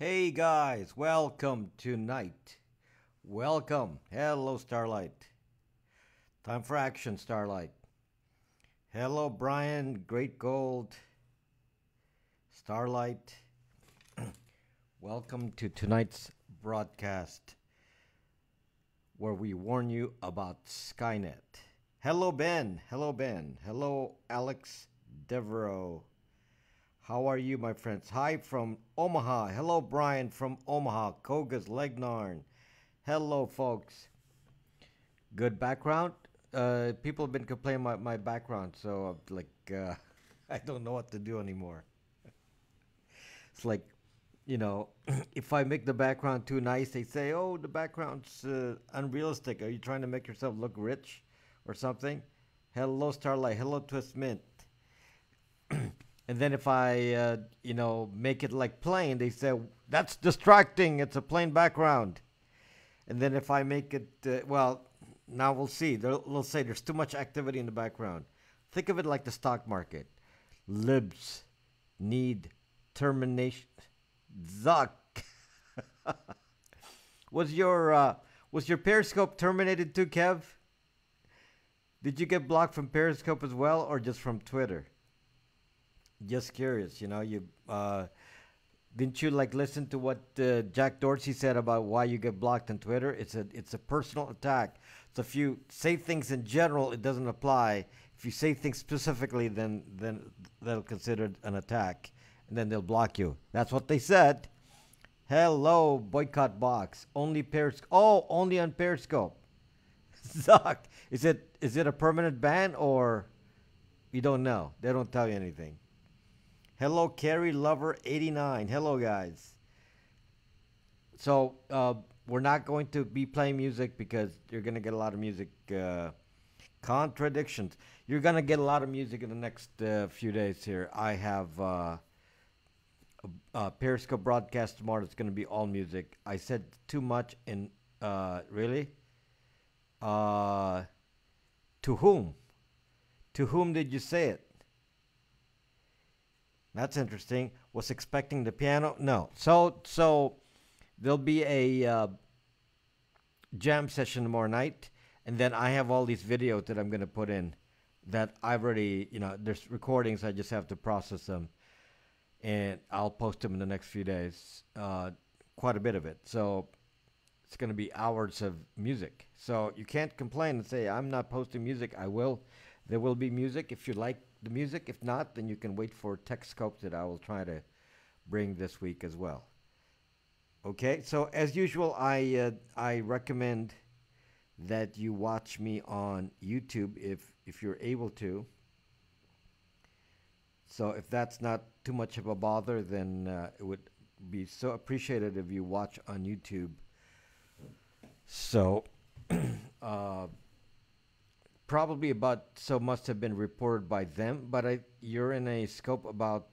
Hey guys, welcome tonight. Welcome. Hello, Starlight. Time for action, Starlight. Hello, Brian, Great Gold, Starlight. Welcome to tonight's broadcast where we warn you about Skynet. Hello, Ben. Hello, Ben. Hello, Alex Devereaux. How are you, my friends? Hi from Omaha. Hello, Brian from Omaha. Kogas Legnarn. Hello, folks. Good background. People have been complaining about my background, so I don't know what to do anymore. It's like, if I make the background too nice, they say, "Oh, the background's unrealistic. Are you trying to make yourself look rich, or something?" Hello, Starlight. Hello, Twist Mint. And then if I, make it like plain, they say that's distracting. It's a plain background. And then if I make it, now we'll see. They'll say there's too much activity in the background. Think of it like the stock market. Libs need termination. Zuck. Was your Periscope terminated too, Kev? Did you get blocked from Periscope as well, or just from Twitter? Just curious. Didn't you like listen to what Jack Dorsey said about why you get blocked on Twitter? It's a personal attack. So if you say things in general, it doesn't apply. If you say things specifically, then they'll consider it an attack, and then they'll block you. That's what they said. Hello, boycott box. Only Periscope. Oh, only on Periscope. Zuck. Is it a permanent ban, or you don't know? They don't tell you anything. Hello, Carrie Lover 89. Hello, guys. So we're not going to be playing music because you're going to get a lot of music contradictions. You're going to get a lot of music in the next few days here. I have a Periscope broadcast tomorrow. It's going to be all music. I said too much in really? Uh, to whom? To whom did you say it? That's interesting. Was expecting the piano? No. So there'll be a jam session tomorrow night, and then I have all these videos that I'm gonna put in that I've already, there's recordings. I just have to process them, and I'll post them in the next few days. Quite a bit of it. So it's gonna be hours of music. So you can't complain and say I'm not posting music. I will. There will be music if you like the music. If not, then you can wait for tech scopes that I will try to bring this week as well. Okay, so as usual, I recommend that you watch me on YouTube if you're able to. So if that's not too much of a bother, then it would be so appreciated if you watch on YouTube. So uh, probably about so must have been reported by them, but you're in a scope about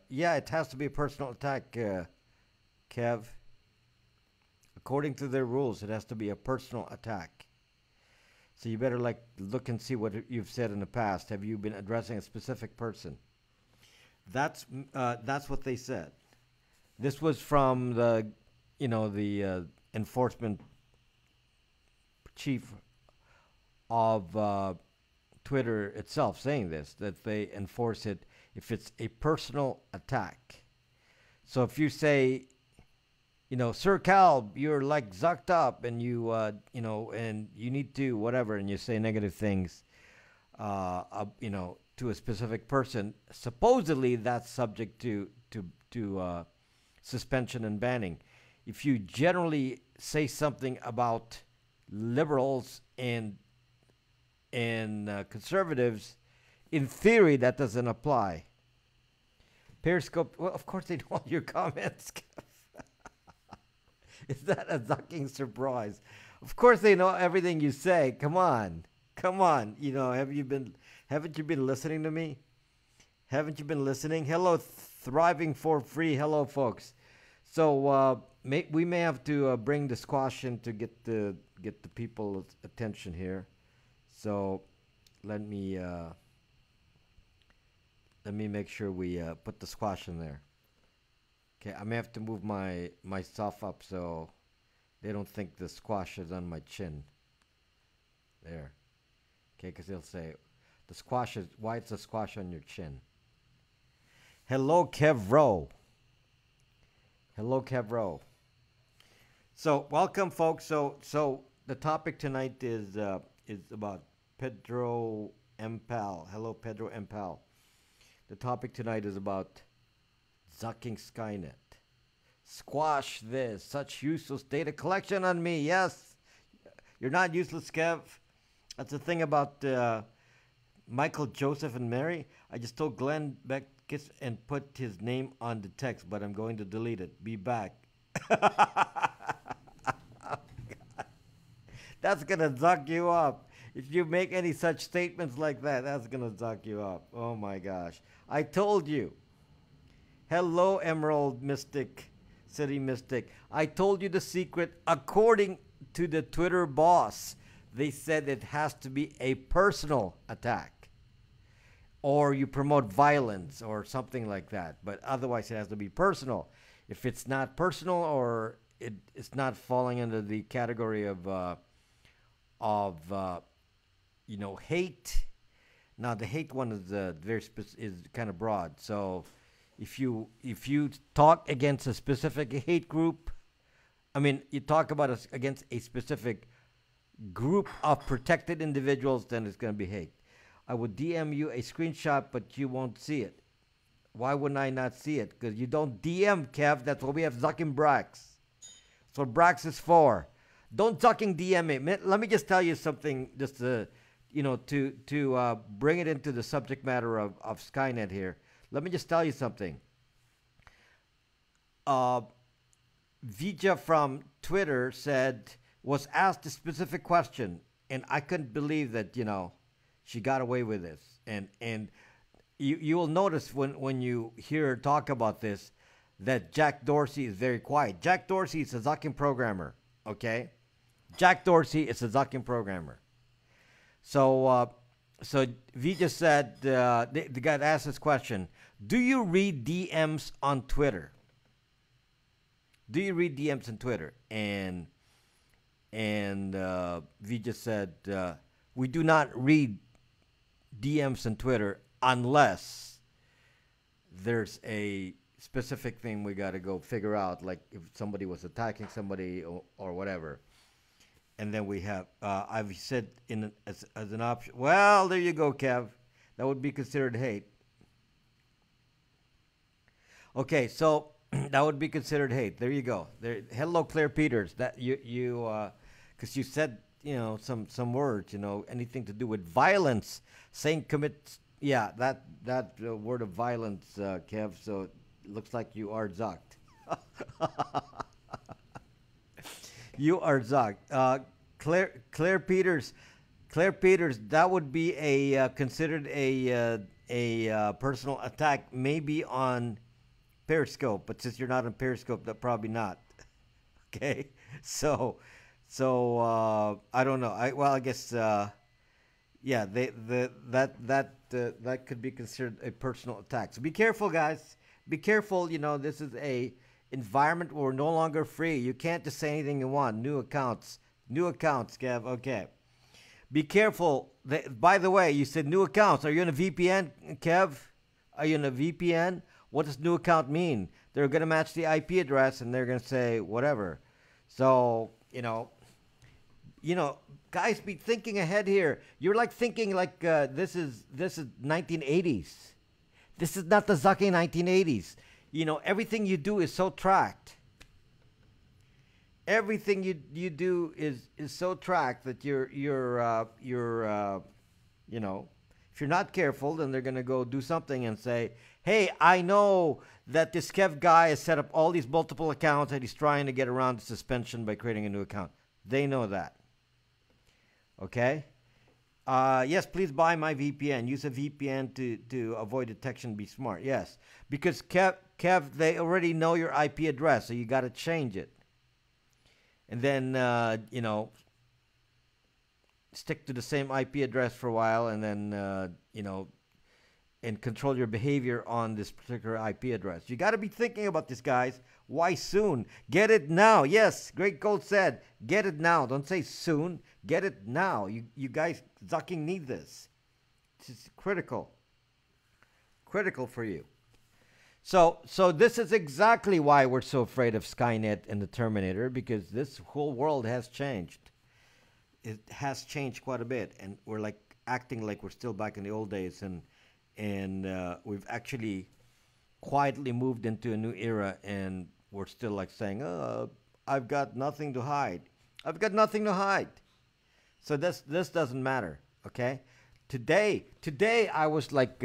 yeah, it has to be a personal attack, Kev. According to their rules, it has to be a personal attack. So you better like look and see what you've said in the past. Have you been addressing a specific person? That's what they said. This was from the enforcement chief of Twitter itself saying this, that they enforce it if it's a personal attack. So if you say, Sir Cal, you're like zucked up, and and you need to whatever, and you say negative things, to a specific person, supposedly that's subject to suspension and banning. If you generally say something about liberals and conservatives, in theory, that doesn't apply. Periscope, well, of course they know all your comments. Is that a shocking surprise? Of course they know everything you say. Come on. Come on. Haven't you been listening to me? Haven't you been listening? Hello, Thriving for Free. Hello, folks. So we may have to bring the squash in to get the people's attention here. So let me make sure we put the squash in there. Okay, I may have to move my stuff up so they don't think the squash is on my chin. There. Okay, because they'll say the squash is why it's a squash on your chin. Hello, Kevro. Hello, Kevro. So welcome, folks. So the topic tonight is about Pedro Empal. Hello, Pedro Empal. The topic tonight is about zucking Skynet. Squash this. Such useless data collection on me. Yes, you're not useless, Kev. That's the thing about Michael, Joseph, and Mary. I just told Glenn Beckis and put his name on the text, but I'm going to delete it. Be back. That's going to zuck you up. If you make any such statements like that, that's going to zuck you up. Oh my gosh. I told you. Hello, Emerald Mystic, City Mystic. I told you the secret. According to the Twitter boss, they said it has to be a personal attack. Or you promote violence or something like that. But otherwise, it has to be personal. If it's not personal or it's not falling under the category of hate. Now the hate one is is kind of broad. So if you talk against a specific hate group, I mean you talk about against a specific group of protected individuals, then it's going to be hate. I would DM you a screenshot, but you won't see it. Why wouldn't I not see it? Because you don't DM, Kev. That's what we have Zucking Brax. That's what Brax is for. Don't zucking DM me. Let me just tell you something, just to bring it into the subject matter of Skynet here. Let me just tell you something. Vija from Twitter was asked a specific question, and I couldn't believe that, she got away with this. And you will notice when you hear her talk about this that Jack Dorsey is very quiet. Jack Dorsey is a zucking programmer, okay? Jack Dorsey is a zucking programmer. So Vija said, the guy asked this question, do you read DMs on Twitter? Do you read DMs on Twitter? And Vija said, we do not read DMs on Twitter unless there's a specific thing we got to go figure out, like if somebody was attacking somebody or whatever. And then we have, I've said as an option. Well, there you go, Kev. That would be considered hate. Okay, so that would be considered hate. There you go. There. Hello, Claire Peters. That because you said some words. Anything to do with violence, saying commit. Yeah, that word of violence, Kev. So it looks like you are zucked. You are zucked. Claire Peters, that would be considered a personal attack, maybe on Periscope, but since you're not on Periscope, that probably not. Okay, so I don't know. I guess yeah, that could be considered a personal attack. So be careful, guys. Be careful. This is a environment where we're no longer free. You can't just say anything you want. New accounts, Kev. Okay. Be careful. By the way, you said new accounts. Are you in a VPN, Kev? Are you in a VPN? What does new account mean? They're going to match the IP address and they're going to say whatever. So, guys, be thinking ahead here. You're like thinking like this is 1980s. This is not the zucking 1980s. Everything you do is so tracked. Everything you do is so tracked that you're if you're not careful, then they're gonna go do something and say, hey, I know that this Kev guy has set up all these multiple accounts and he's trying to get around the suspension by creating a new account. They know that. Okay? Yes, please buy my VPN. Use a VPN to avoid detection. Be smart. Yes, because Kev, they already know your IP address, so you got to change it. And then stick to the same IP address for a while, and then and control your behavior on this particular IP address. You got to be thinking about this, guys. Why soon? Get it now. Yes, Great Gold said, get it now. Don't say soon. Get it now. You guys zucking need this. It's critical. Critical for you. So this is exactly why we're so afraid of Skynet and the Terminator, because this whole world has changed. It has changed quite a bit, and we're like acting like we're still back in the old days, and we've actually quietly moved into a new era, and we're still like saying, "Oh, I've got nothing to hide. I've got nothing to hide." So this doesn't matter, okay? Today I was like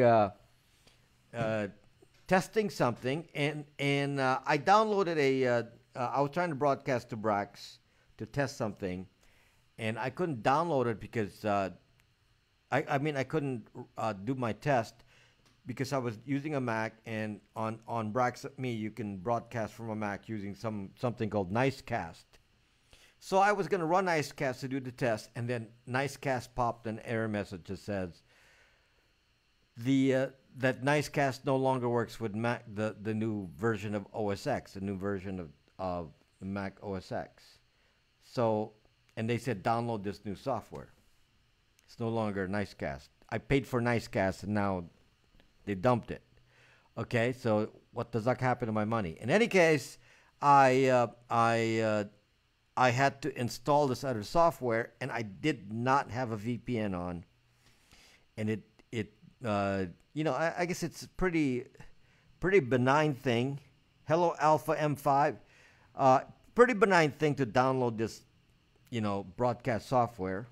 testing something, and I downloaded I was trying to broadcast to Brax to test something, and I couldn't download it because I mean I couldn't do my test because I was using a Mac, and on Brax.me you can broadcast from a Mac using something called Nicecast. So I was going to run Nicecast to do the test, and then Nicecast popped an error message that says that Nicecast no longer works with Mac, the new version of OS X, the new version of Mac OS X. So, and they said download this new software. It's no longer Nicecast. I paid for Nicecast, and now they dumped it. Okay, so what the zuck happened to my money? In any case, I had to install this other software, and I did not have a VPN on, and it you know, I guess it's a pretty benign thing. Hello, Alpha M5. Pretty benign thing to download this, you know, broadcast software.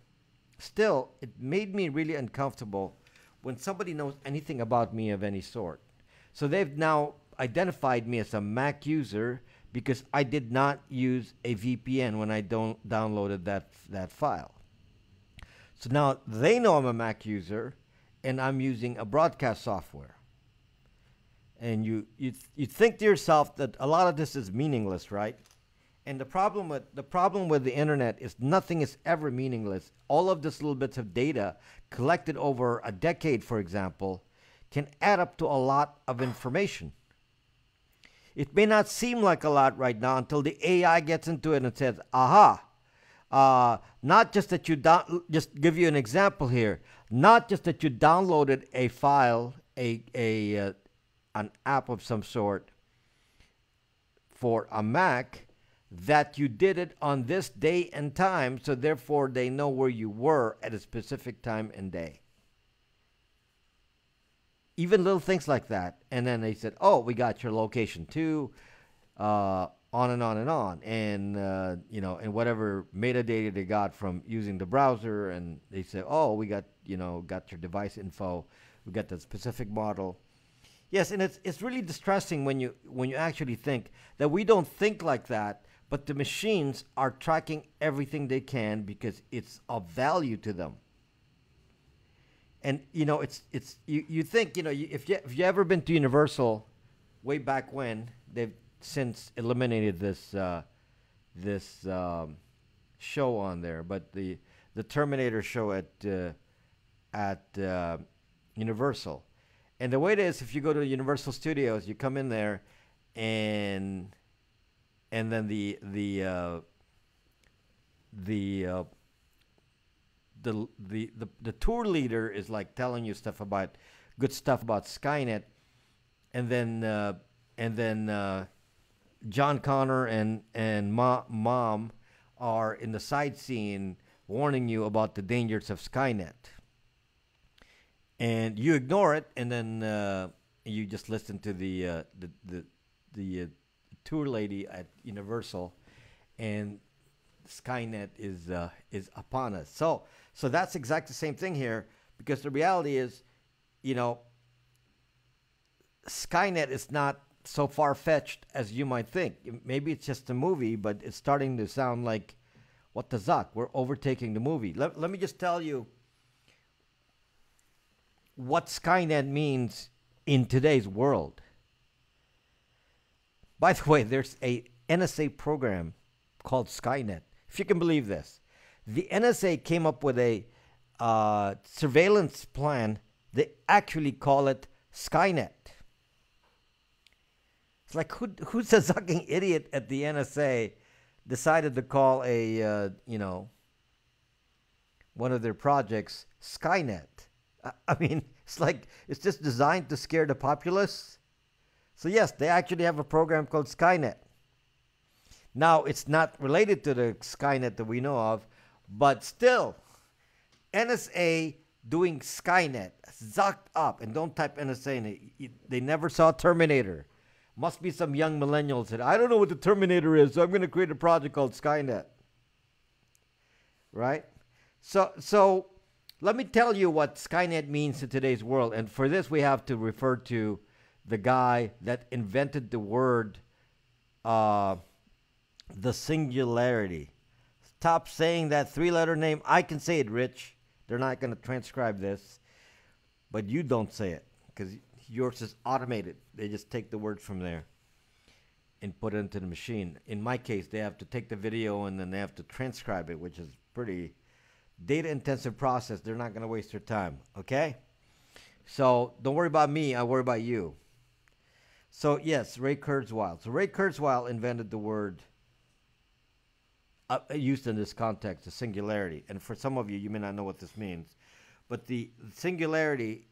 Still, it made me really uncomfortable when somebody knows anything about me of any sort. So they've now identified me as a Mac user because I did not use a VPN when I downloaded that file. So now they know I'm a Mac user, and I'm using a broadcast software. And you think to yourself that a lot of this is meaningless, right? And the problem with the internet is nothing is ever meaningless. All of these little bits of data collected over a decade, for example, can add up to a lot of information. It may not seem like a lot right now until the AI gets into it and says, aha, not just that you just give you an example here, not just that you downloaded a file, an app of some sort for a Mac, that you did it on this day and time, so therefore they know where you were at a specific time and day. Even little things like that. And then they said, oh, we got your location too, on and on and on. And, you know, and whatever metadata they got from using the browser, and they said, oh, we got, you know, got your device info, we got the specific model. Yes, and it's really distressing when you actually think that we don't think like that, but the machines are tracking everything they can because it's of value to them. And you know, you think, you know, if you ever been to Universal, way back when, they've since eliminated this show on there, but the Terminator show at Universal. And the way it is, if you go to Universal Studios, you come in there, and then the tour leader is like telling you good stuff about Skynet, and then John Connor and Mom are in the side scene warning you about the dangers of Skynet. And you ignore it, and then you just listen to the tour lady at Universal, and Skynet is upon us. So that's exactly the same thing here, because the reality is, you know, Skynet is not so far-fetched as you might think. Maybe it's just a movie, but it's starting to sound like, what the zuck? We're overtaking the movie. Let me just tell you what Skynet means in today's world. By the way, there's a NSA program called Skynet. If you can believe this. The NSA came up with a surveillance plan. They actually call it Skynet. It's like who's a sucking idiot at the NSA decided to call one of their projects Skynet. I mean, it's like it's just designed to scare the populace. So yes, they actually have a program called Skynet. Now, it's not related to the Skynet that we know of, but still, NSA doing Skynet, zucked up, and don't type NSA in it. They never saw Terminator. Must be some young millennial said, I don't know what the Terminator is, so I'm going to create a project called Skynet. Right? So let me tell you what Skynet means in today's world. And for this, we have to refer to the guy that invented the word, the singularity. Stop saying that three-letter name. I can say it, Rich. They're not going to transcribe this. But you don't say it because yours is automated. They just take the words from there and put it into the machine. In my case, they have to take the video and then they have to transcribe it, which is pretty data-intensive process. They're not going to waste their time, okay? So don't worry about me. I worry about you. So, yes, Ray Kurzweil. So Ray Kurzweil invented the word used in this context, the singularity. And for some of you, you may not know what this means. But the singularity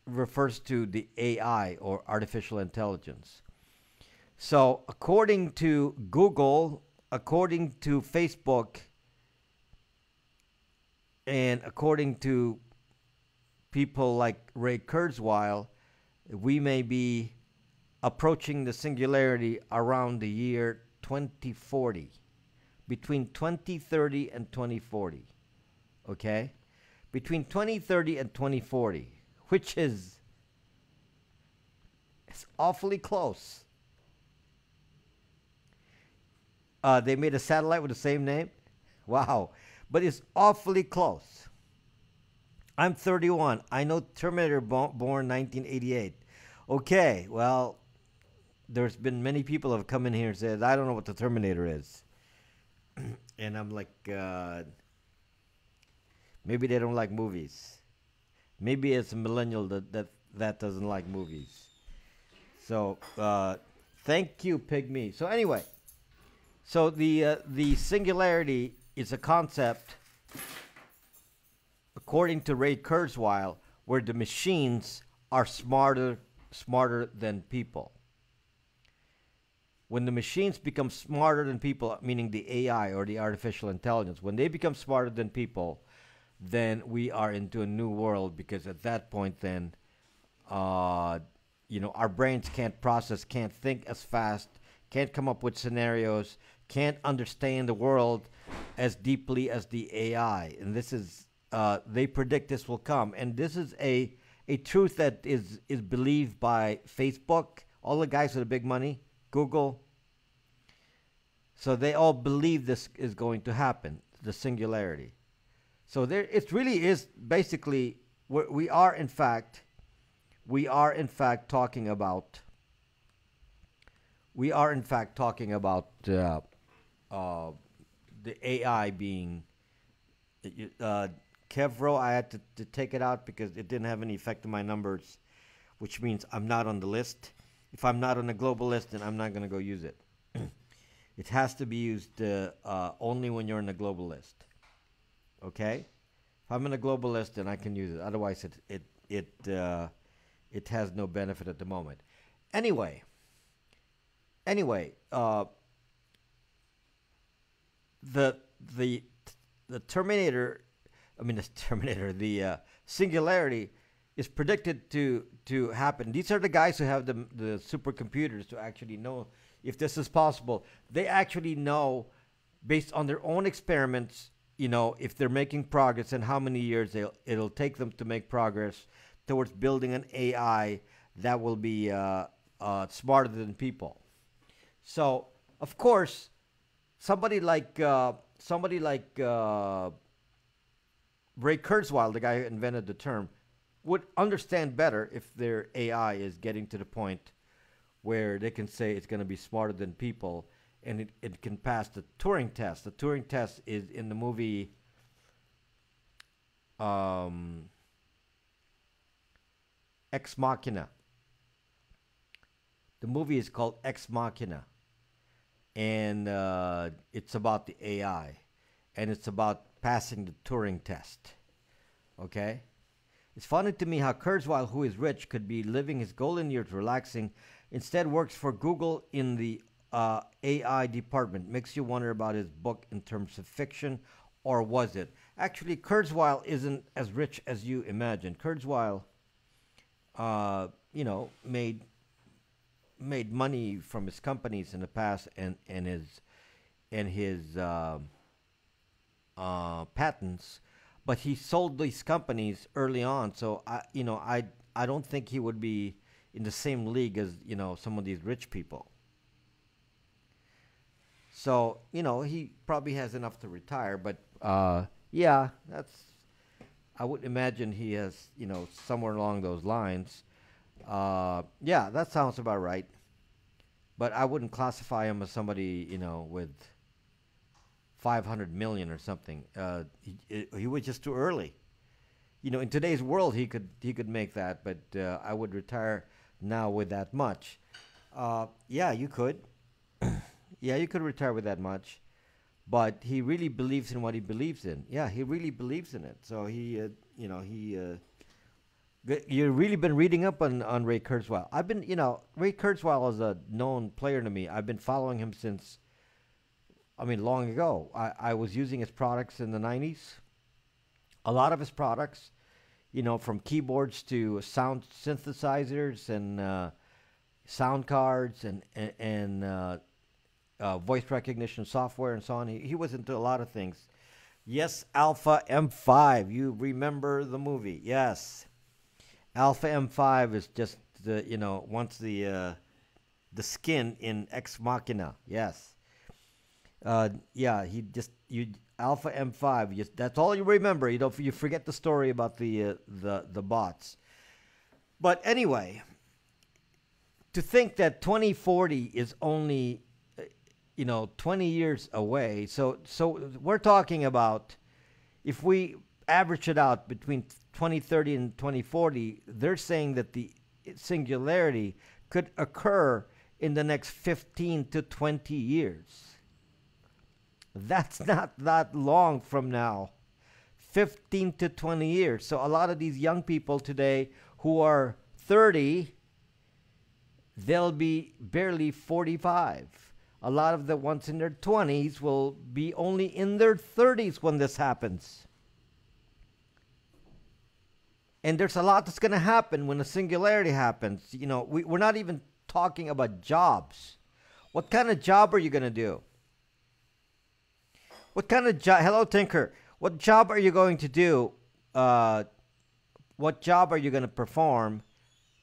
refers to the AI, or artificial intelligence. So according to Google, according to Facebook, and according to people like Ray Kurzweil, we may be approaching the singularity around the year 2040, between 2030 and 2040, okay? Between 2030 and 2040, which is it's awfully close. They made a satellite with the same name. Wow. But it's awfully close. I'm 31. I know Terminator born 1988. Okay, well, there's been many people have come in here and said, I don't know what the Terminator is. And I'm like, maybe they don't like movies. Maybe it's a millennial that doesn't like movies. So, thank you, Pygmy. So anyway, so the singularity is a concept, according to Ray Kurzweil, where the machines are smarter than people. When the machines become smarter than people, meaning the AI or the artificial intelligence, when they become smarter than people, then we are into a new world, because at that point then, our brains can't process, can't think as fast, can't come up with scenarios, can't understand the world as deeply as the AI. And this is, they predict this will come. And this is a truth that is believed by Facebook, all the guys with the big money, Google. So they all believe this is going to happen, the singularity. So there, it really is basically, we are in fact talking about the AI being, Kevro, I had to take it out because it didn't have any effect on my numbers, which means I'm not on the list. If I'm not on the global list, then I'm not going to go use it. It has to be used only when you're on the global list. Okay? If I'm on the global list, then I can use it. Otherwise, it has no benefit at the moment. Anyway, the Terminator, the singularity is predicted to happen. These are the guys who have the supercomputers to actually know if this is possible. They actually know, based on their own experiments, if they're making progress and how many years it'll take them to make progress towards building an AI that will be smarter than people. So, of course, somebody like Ray Kurzweil, the guy who invented the term, would understand better if their AI is getting to the point where they can say it's going to be smarter than people, and it can pass the Turing test. The Turing test is in the movie Ex Machina. The movie is called Ex Machina, and it's about the AI, and it's about passing the Turing test. Okay? It's funny to me how Kurzweil, who is rich, could be living his golden years relaxing, instead works for Google in the AI department. Makes you wonder about his book in terms of fiction, or was it? Actually, Kurzweil isn't as rich as you imagine. Kurzweil, made money from his companies in the past, and his patents, but he sold these companies early on. So I don't think he would be in the same league as some of these rich people. So he probably has enough to retire, but yeah, I would imagine he has somewhere along those lines. Yeah, that sounds about right. But I wouldn't classify him as somebody with 500 million or something. He was just too early. In today's world, he could make that, but I would retire now with that much. Yeah, you could. Yeah, you could retire with that much, but he really believes in what he believes in. Yeah, he really believes in it. So you've really been reading up on Ray Kurzweil. I've been, Ray Kurzweil is a known player to me. I've been following him since, long ago. I was using his products in the 90s. A lot of his products, from keyboards to sound synthesizers and sound cards and voice recognition software and so on. He was into a lot of things. Yes, Alpha M5. You remember the movie? Yes. Alpha M5 is just once the skin in Ex Machina. Yes. Yeah, Alpha M5. That's all you remember. You forget the story about the bots. But anyway, to think that 2040 is only 20 years away. So we're talking about, if we average it out between 2030 and 2040, they're saying that the singularity could occur in the next 15 to 20 years. That's not that long from now. 15 to 20 years. So a lot of these young people today who are 30, they'll be barely 45. A lot of the ones in their 20s will be only in their 30s when this happens. And there's a lot that's going to happen when the singularity happens. We're not even talking about jobs. What kind of job are you going to do? What kind of job? Hello, Tinker. What job are you going to do? What job are you going to perform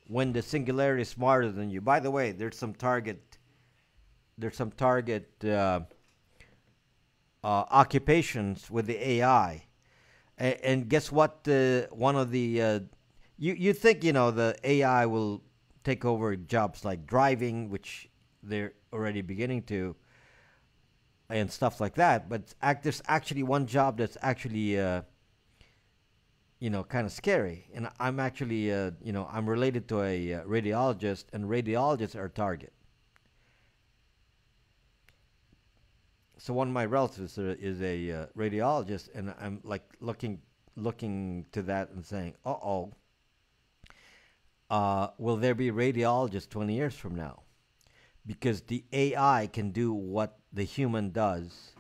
when the singularity is smarter than you? By the way, there's some target occupations with the AI. And guess what? One of the you think the AI will take over jobs like driving, which they're already beginning to, and stuff like that. But there's actually one job that's actually kind of scary. And I'm actually I'm related to a radiologist, and radiologists are a target. So one of my relatives is a radiologist, and I'm like looking to that and saying, will there be radiologists 20 years from now? Because the AI can do what the human does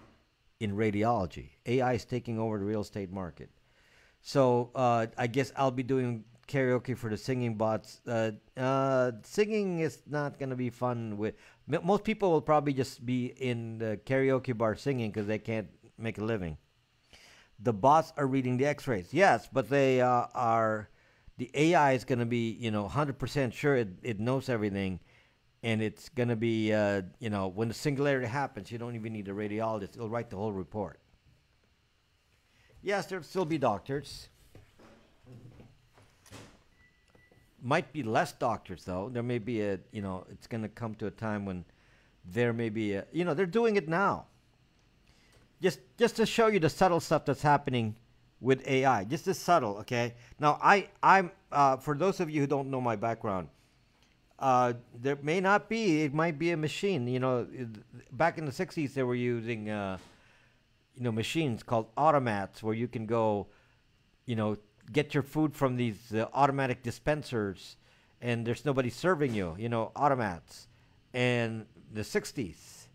in radiology. AI is taking over the real estate market. So I guess I'll be doing karaoke for the singing bots. Singing is not going to be fun. Most people will probably just be in the karaoke bar singing because they can't make a living. The bots are reading the x-rays. Yes, but they are... The AI is going to be, 100% sure it knows everything. And it's going to be, when the singularity happens, you don't even need a radiologist. It'll write the whole report. Yes, there'll still be doctors. Might be less doctors, though. There may be it's going to come to a time when there may be they're doing it now. Just to show you the subtle stuff that's happening with AI. Just as subtle, okay? Now, I'm for those of you who don't know my background, there may not be. It might be a machine. Back in the '60s, they were using machines called automats where you can go, you know, get your food from these automatic dispensers, and there's nobody serving you. Automats, and the '60s,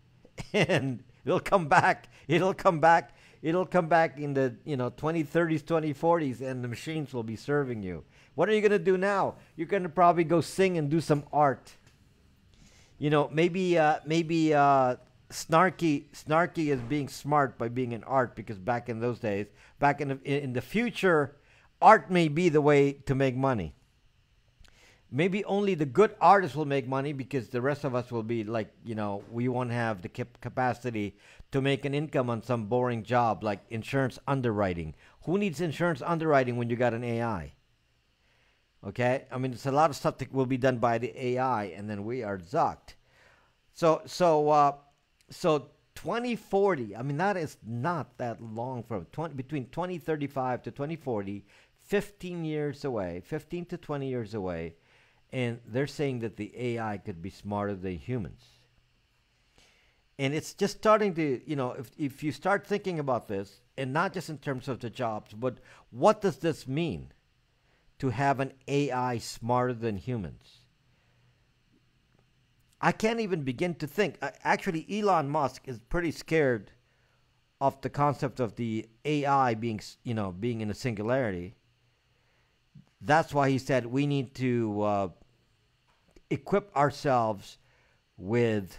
and it'll come back. It'll come back. It'll come back in the 2030s, 2040s, and the machines will be serving you. What are you gonna do now? You're gonna probably go sing and do some art. Maybe snarky is being smart by being an art, because back in those days, back in the future, art may be the way to make money. Maybe only the good artists will make money, because the rest of us will be like, we won't have the capacity to make an income on some boring job like insurance underwriting. Who needs insurance underwriting when you got an AI? Okay? I mean, it's a lot of stuff that will be done by the AI, and then we are zucked. So 2040, I mean, that is not that long from between 2035 to 2040, 15 years away, 15 to 20 years away. And they're saying that the AI could be smarter than humans. And it's just starting to, if you start thinking about this, and not just in terms of the jobs, but what does this mean to have an AI smarter than humans? I can't even begin to think. Actually, Elon Musk is pretty scared of the concept of the AI being in a singularity. That's why he said we need to equip ourselves with,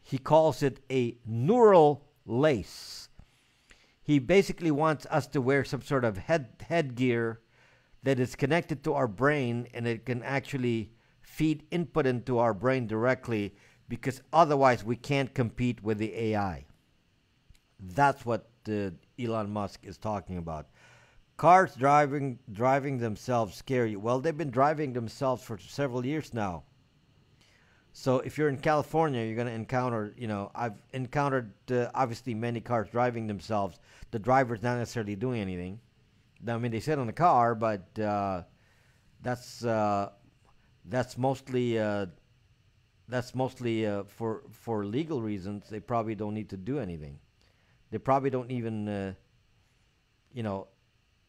he calls it a neural lace. He basically wants us to wear some sort of headgear that is connected to our brain, and it can actually feed input into our brain directly, because otherwise we can't compete with the AI. That's what Elon Musk is talking about. Cars driving themselves scare you. Well, they've been driving themselves for several years now. So if you're in California, you're going to encounter, I've encountered obviously many cars driving themselves. The driver's not necessarily doing anything. I mean, they sit on the car, but that's mostly for legal reasons. They probably don't need to do anything. They probably don't even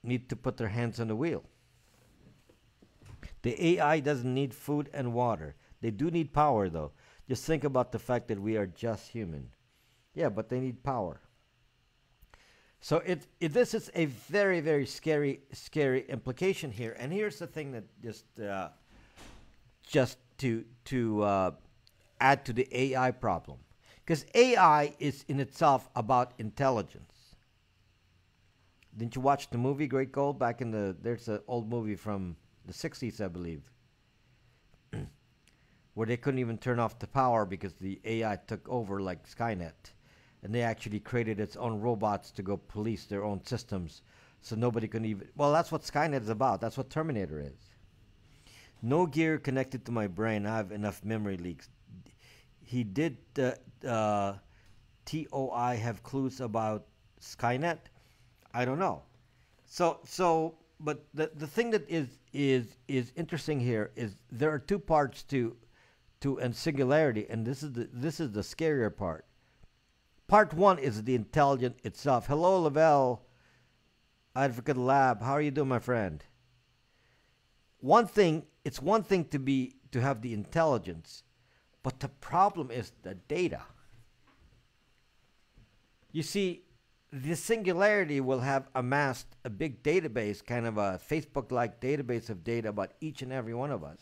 need to put their hands on the wheel. The AI doesn't need food and water. They do need power, though. Just think about the fact that we are just human. Yeah, but they need power. So this is a very, very scary implication here. And here's the thing that just to add to the AI problem, because AI is in itself about intelligence. Didn't you watch the movie Great Gold back in there's an old movie from the '60s, I believe, where they couldn't even turn off the power because the AI took over like Skynet, and they actually created its own robots to go police their own systems, so nobody can even. Well, that's what Skynet is about. That's what Terminator is. No gear connected to my brain. I have enough memory leaks. He did TOI have clues about Skynet? I don't know. But the thing that is interesting here is there are two parts to and singularity, and this is the scarier part. Part one is the intelligent itself. Hello, Lavelle, Advocate Lab. How are you doing, my friend? It's one thing to have the intelligence, but the problem is the data. You see, the singularity will have amassed a big database, kind of a Facebook-like database of data about each and every one of us.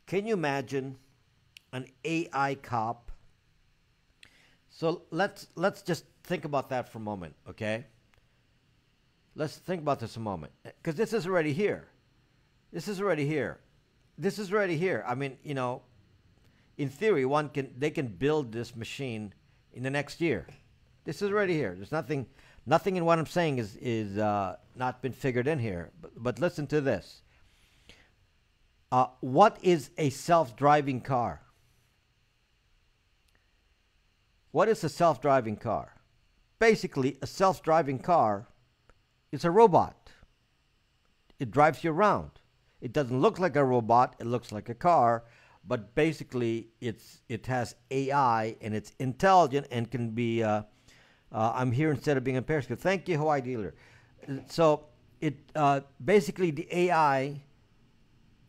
Can you imagine an AI cop? So let's just think about that for a moment, okay? Let's think about this a moment, because this is already here. This is already here. This is already here. I mean, in theory, they can build this machine in the next year. This is already here. There's nothing in what I'm saying is not been figured in here. But listen to this. What is a self-driving car? What is a self-driving car? Basically, a self-driving car It's a robot. It drives you around. It doesn't look like a robot. It looks like a car, but basically, it has AI and it's intelligent and can be. I'm here instead of being in Periscope. Thank you, Hawaii dealer. So it basically the AI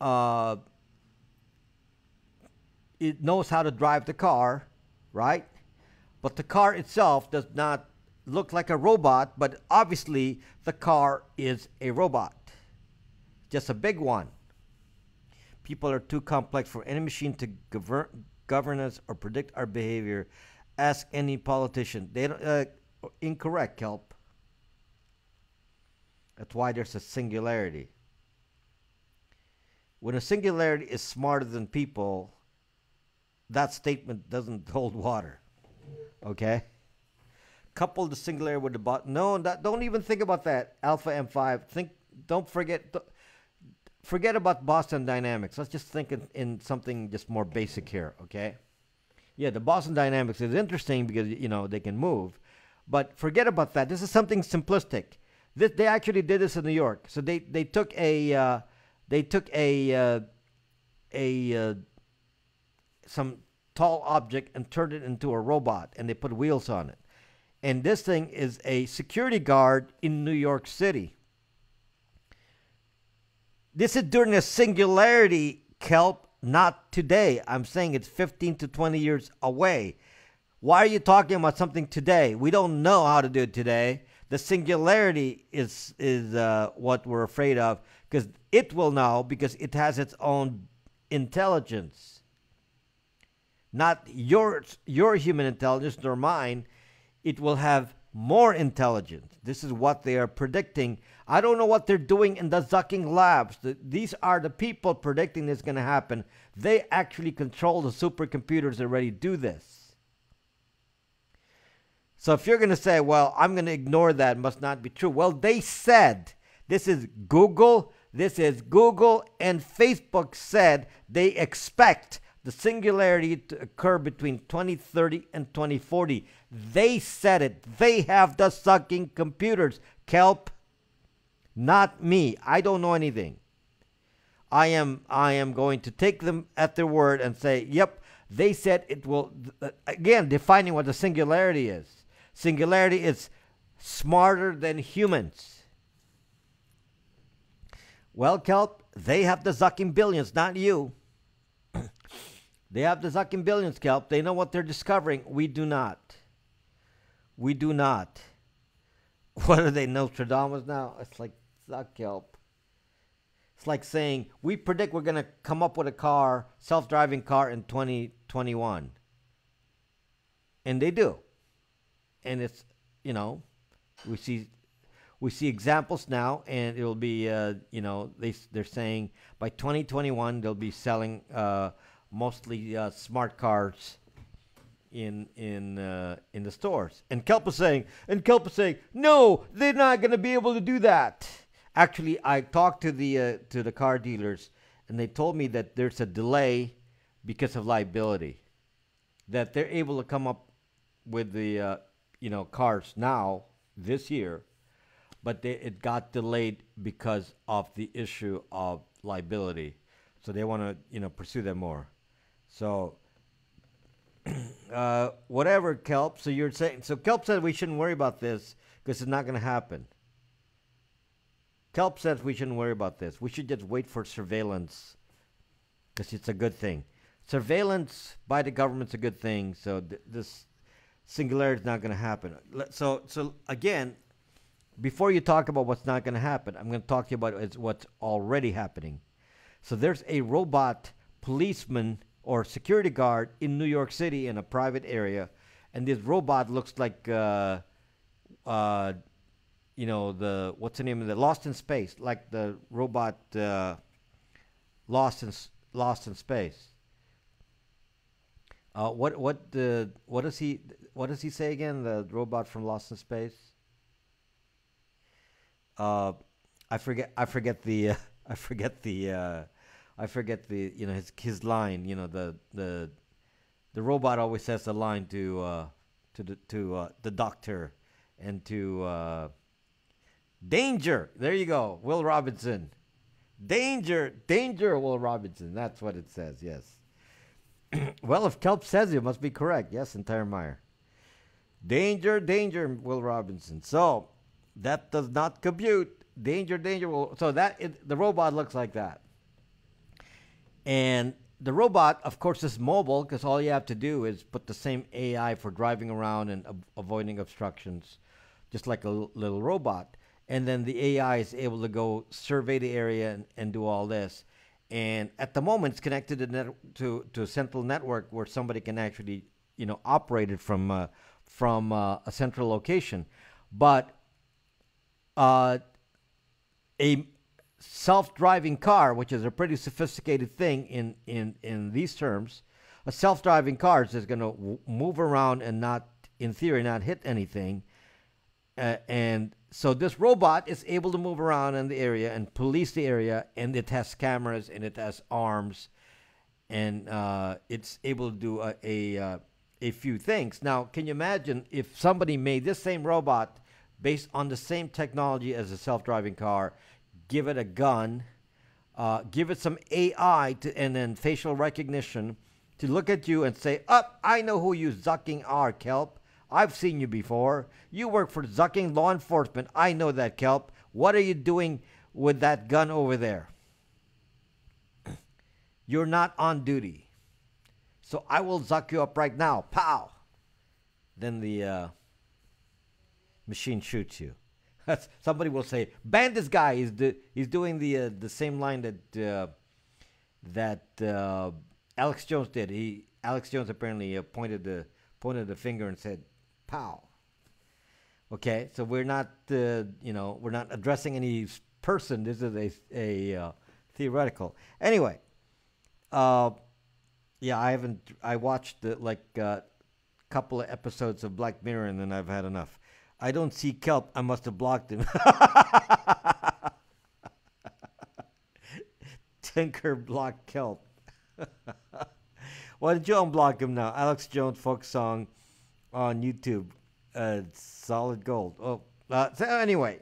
uh, it knows how to drive the car, right? But the car itself does not look like a robot, but obviously the car is a robot, just a big one. People are too complex for any machine to govern us or predict our behavior. Ask any politician. They don't, incorrect, Kelp. That's why there's a singularity. When a singularity is smarter than people, that statement doesn't hold water. Okay? Couple the singularity with the bot. No, don't even think about that. Alpha M5. Don't forget. Forget about Boston Dynamics. Let's just think in something just more basic here. Okay? Yeah, the Boston Dynamics is interesting because they can move, but forget about that. This is something simplistic. They actually did this in New York. So they took a some tall object and turned it into a robot, and they put wheels on it. And this thing is a security guard in New York City. This is during a singularity, Kelp, not today. I'm saying it's 15 to 20 years away. Why are you talking about something today? We don't know how to do it today. The singularity is what we're afraid of, because it will know, because it has its own intelligence. Not your human intelligence nor mine. It will have more intelligence. This is what they are predicting. I don't know what they're doing in the Zucking labs. These are the people predicting this is going to happen. They actually control the supercomputers that already do this. So if you're going to say, well, I'm going to ignore that, it must not be true. Well, they said, this is Google, and Facebook said they expect the singularity to occur between 2030 and 2040. They said it. They have the sucking computers. Kelp, not me. I don't know anything. I am going to take them at their word and say, yep, they said it will. Again, defining what the singularity is. Singularity is smarter than humans. Well, Kelp, they have the sucking billions, not you. They have the sucking billions, Kelp. They know what they're discovering. We do not. We do not. What are they, Nostradamus now? It's like, suck, Kelp. It's like saying, we predict we're going to come up with a car, self-driving car in 2021. And they do. And it's, we see examples now, and it'll be, they're saying by 2021 they'll be selling mostly smart cars in the stores. And Kelp is saying, no, they're not going to be able to do that. Actually, I talked to the car dealers, and they told me that there's a delay because of liability. That they're able to come up with the cars now this year, but it got delayed because of the issue of liability. So they want to pursue them more. So whatever, Kelp. So you're saying, so Kelp said we shouldn't worry about this because it's not going to happen. Kelp says we shouldn't worry about this. We should just wait for surveillance because it's a good thing. Surveillance by the government's a good thing. So this singularity is not going to happen. So again, before you talk about what's not going to happen, I'm going to talk to you about what's already happening. So there's a robot policeman or security guard in New York City in a private area, and this robot looks like the what's the name of the Lost in Space, like the robot Lost in Space. What does he say again? The robot from Lost in Space. I forget the his line. The robot always says the line to the doctor and to Danger. There you go. Will Robinson. Danger. Danger, Will Robinson. That's what it says, yes. Well, if Kelp says it must be correct. Yes, entire Meyer. Danger, danger, Will Robinson. So that does not compute. Danger, danger. So the robot looks like that. And the robot, of course, is mobile because all you have to do is put the same AI for driving around and avoiding obstructions, just like a little robot. And then the AI is able to go survey the area and do all this. And at the moment, it's connected to a central network where somebody can actually, operate it from a central location. But a self-driving car, which is a pretty sophisticated thing in these terms, a self-driving car is just going to move around and not, in theory, not hit anything. And so this robot is able to move around in the area and police the area, and it has cameras and it has arms, and it's able to do a few things. Now, can you imagine if somebody made this same robot based on the same technology as a self-driving car, give it a gun, give it some AI and then facial recognition to look at you and say, I know who you zucking are, Kelp. I've seen you before. You work for zucking law enforcement. I know that, Kelp. What are you doing with that gun over there? You're not on duty. So I will zuck you up right now. Pow! Then the machine shoots you. Somebody will say, ban this guy. He's doing the same line that Alex Jones did. Alex Jones apparently pointed the finger and said, "Pow." Okay, so we're not we're not addressing any person. This is a theoretical. Anyway, yeah, I watched a couple of episodes of Black Mirror and then I've had enough. I don't see Kelp. I must have blocked him. Tinker blocked Kelp. Why did you unblock him now? Alex Jones folk song on YouTube. Solid gold. So anyway.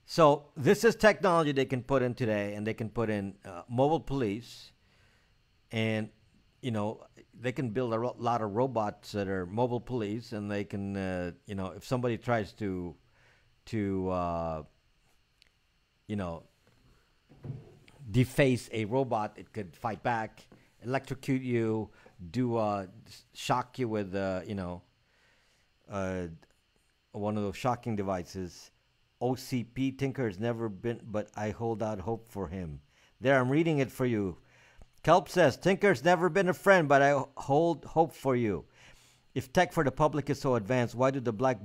So this is technology they can put in today, and they can put in mobile police, and they can build a lot of robots that are mobile police, and they can if somebody tries to deface a robot, it could fight back, electrocute you, shock you with one of those shocking devices. OCP Tinker has never been, but I hold out hope for him. There, I'm reading it for you. Kelp says, Tinker's never been a friend, but I hold hope for you. If tech for the public is so advanced, why do the black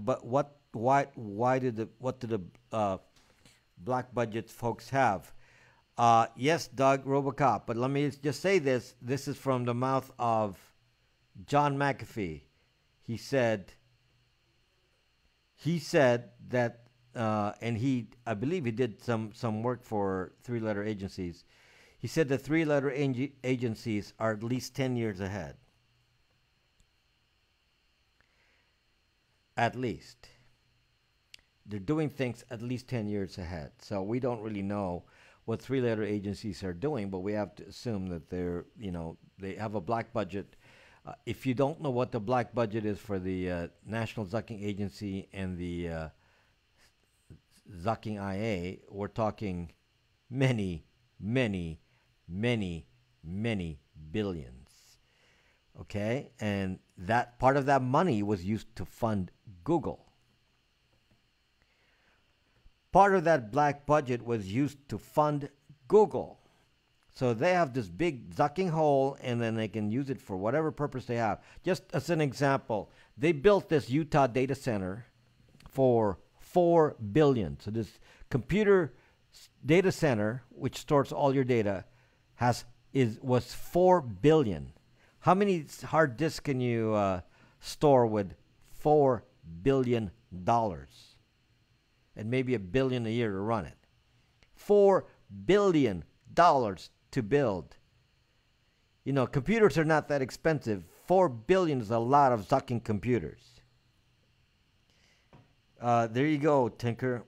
budget folks have? Yes, Doug Robocop, but let me just say this. This is from the mouth of John McAfee. He said that, and I believe he did some work for three-letter agencies. He said the three-letter agencies are at least 10 years ahead. At least. They're doing things at least 10 years ahead. So we don't really know what three-letter agencies are doing, but we have to assume that they have a black budget. If you don't know what the black budget is for the National Zucking Agency and the Zucking IA, we're talking many, many, many, many billions. Okay? And that part of that money was used to fund Google. Part of that black budget was used to fund Google. So they have this big zucking hole, and then they can use it for whatever purpose they have. Just as an example, they built this Utah data center for $4 billion. So this computer data center, which stores all your data, was $4 billion. How many hard disks can you store with $4 billion? And maybe $1 billion a year to run it. $4 billion to build. Computers are not that expensive. $4 billion is a lot of zucking computers. There you go, Tinker.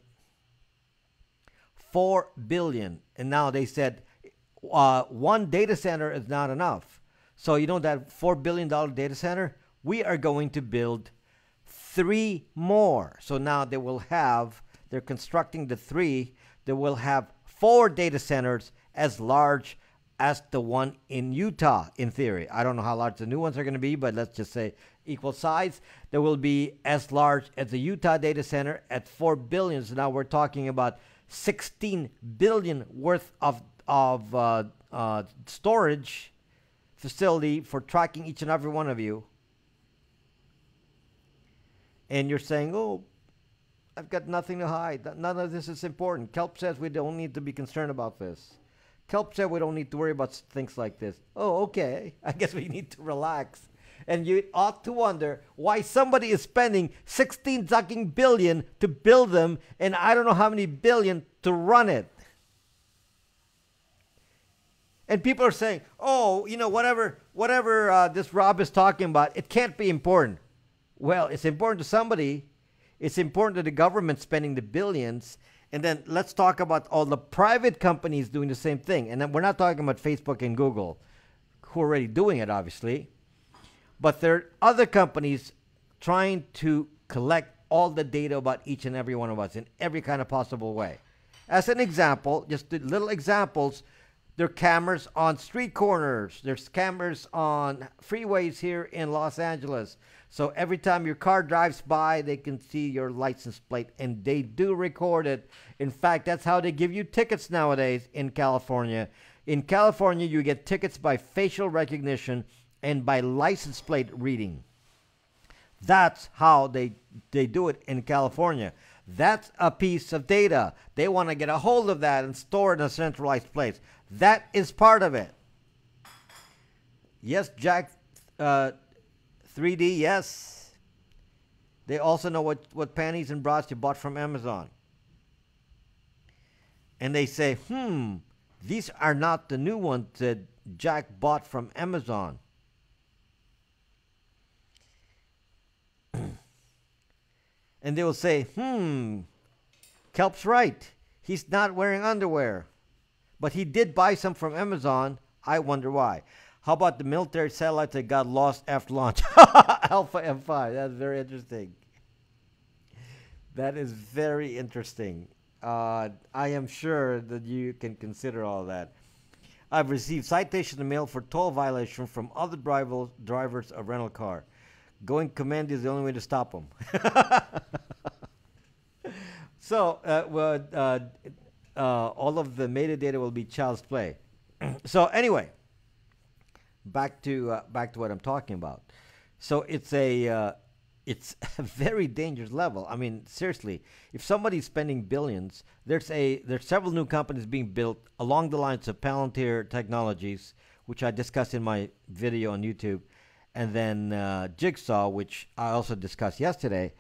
4 billion. And now they said one data center is not enough. So, you know that $4 billion data center? We are going to build 3 more. So now they're constructing the 3. They will have 4 data centers as large as the one in Utah, in theory. I don't know how large the new ones are going to be, but let's just say equal size. They will be as large as the Utah data center at 4 billion. So now we're talking about 16 billion worth of storage facility for tracking each and every one of you. And you're saying, oh, I've got nothing to hide. None of this is important. Kelp says we don't need to be concerned about this. Kelp said we don't need to worry about things like this. Oh, okay. I guess we need to relax. And you ought to wonder why somebody is spending 16 fucking billion to build them and I don't know how many billion to run it. And people are saying, oh, you know, whatever this Rob is talking about, it can't be important. Well, it's important to somebody. It's important to the government spending the billions. And then let's talk about all the private companies doing the same thing. And then we're not talking about Facebook and Google, who are already doing it, obviously. But there are other companies trying to collect all the data about each and every one of us in every kind of possible way. As an example, just the little examples, there are cameras on street corners. There's cameras on freeways here in Los Angeles. So every time your car drives by, they can see your license plate, and they do record it. In fact, that's how they give you tickets nowadays in California. In California, you get tickets by facial recognition and by license plate reading. That's how they do it in California. That's a piece of data. They want to get a hold of that and store it in a centralized place. That is part of it. Yes, Jack 3D, yes. They also know what panties and bras you bought from Amazon. And they say, these are not the new ones that Jack bought from Amazon. And they will say, Kelp's right. He's not wearing underwear. But he did buy some from Amazon. I wonder why. How about the military satellite that got lost after launch? Alpha M5. That's very interesting. That is very interesting. I am sure that you can consider all that. I've received citation in the mail for toll violation from other drivers of rental car. Going command is the only way to stop them. So, all of the metadata will be child's play. So anyway, back to what I'm talking about. So it's a very dangerous level. I mean, seriously, if somebody's spending billions, there's several new companies being built along the lines of Palantir Technologies, which I discussed in my video on YouTube, and then Jigsaw, which I also discussed yesterday.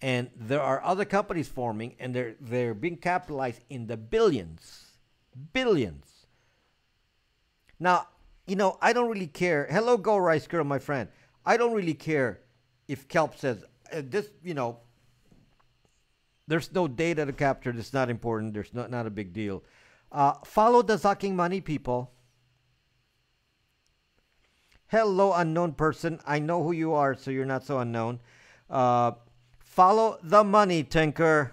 And there are other companies forming, and they're being capitalized in the billions. Now, you know, I don't really care. Hello, Go Rice Girl, my friend. I don't really care if Kelp says this, you know, there's no data to capture. It's not important. There's not a big deal. Follow the sucking money, people. Hello, unknown person. I know who you are, so you're not so unknown. Follow the money, Tinker.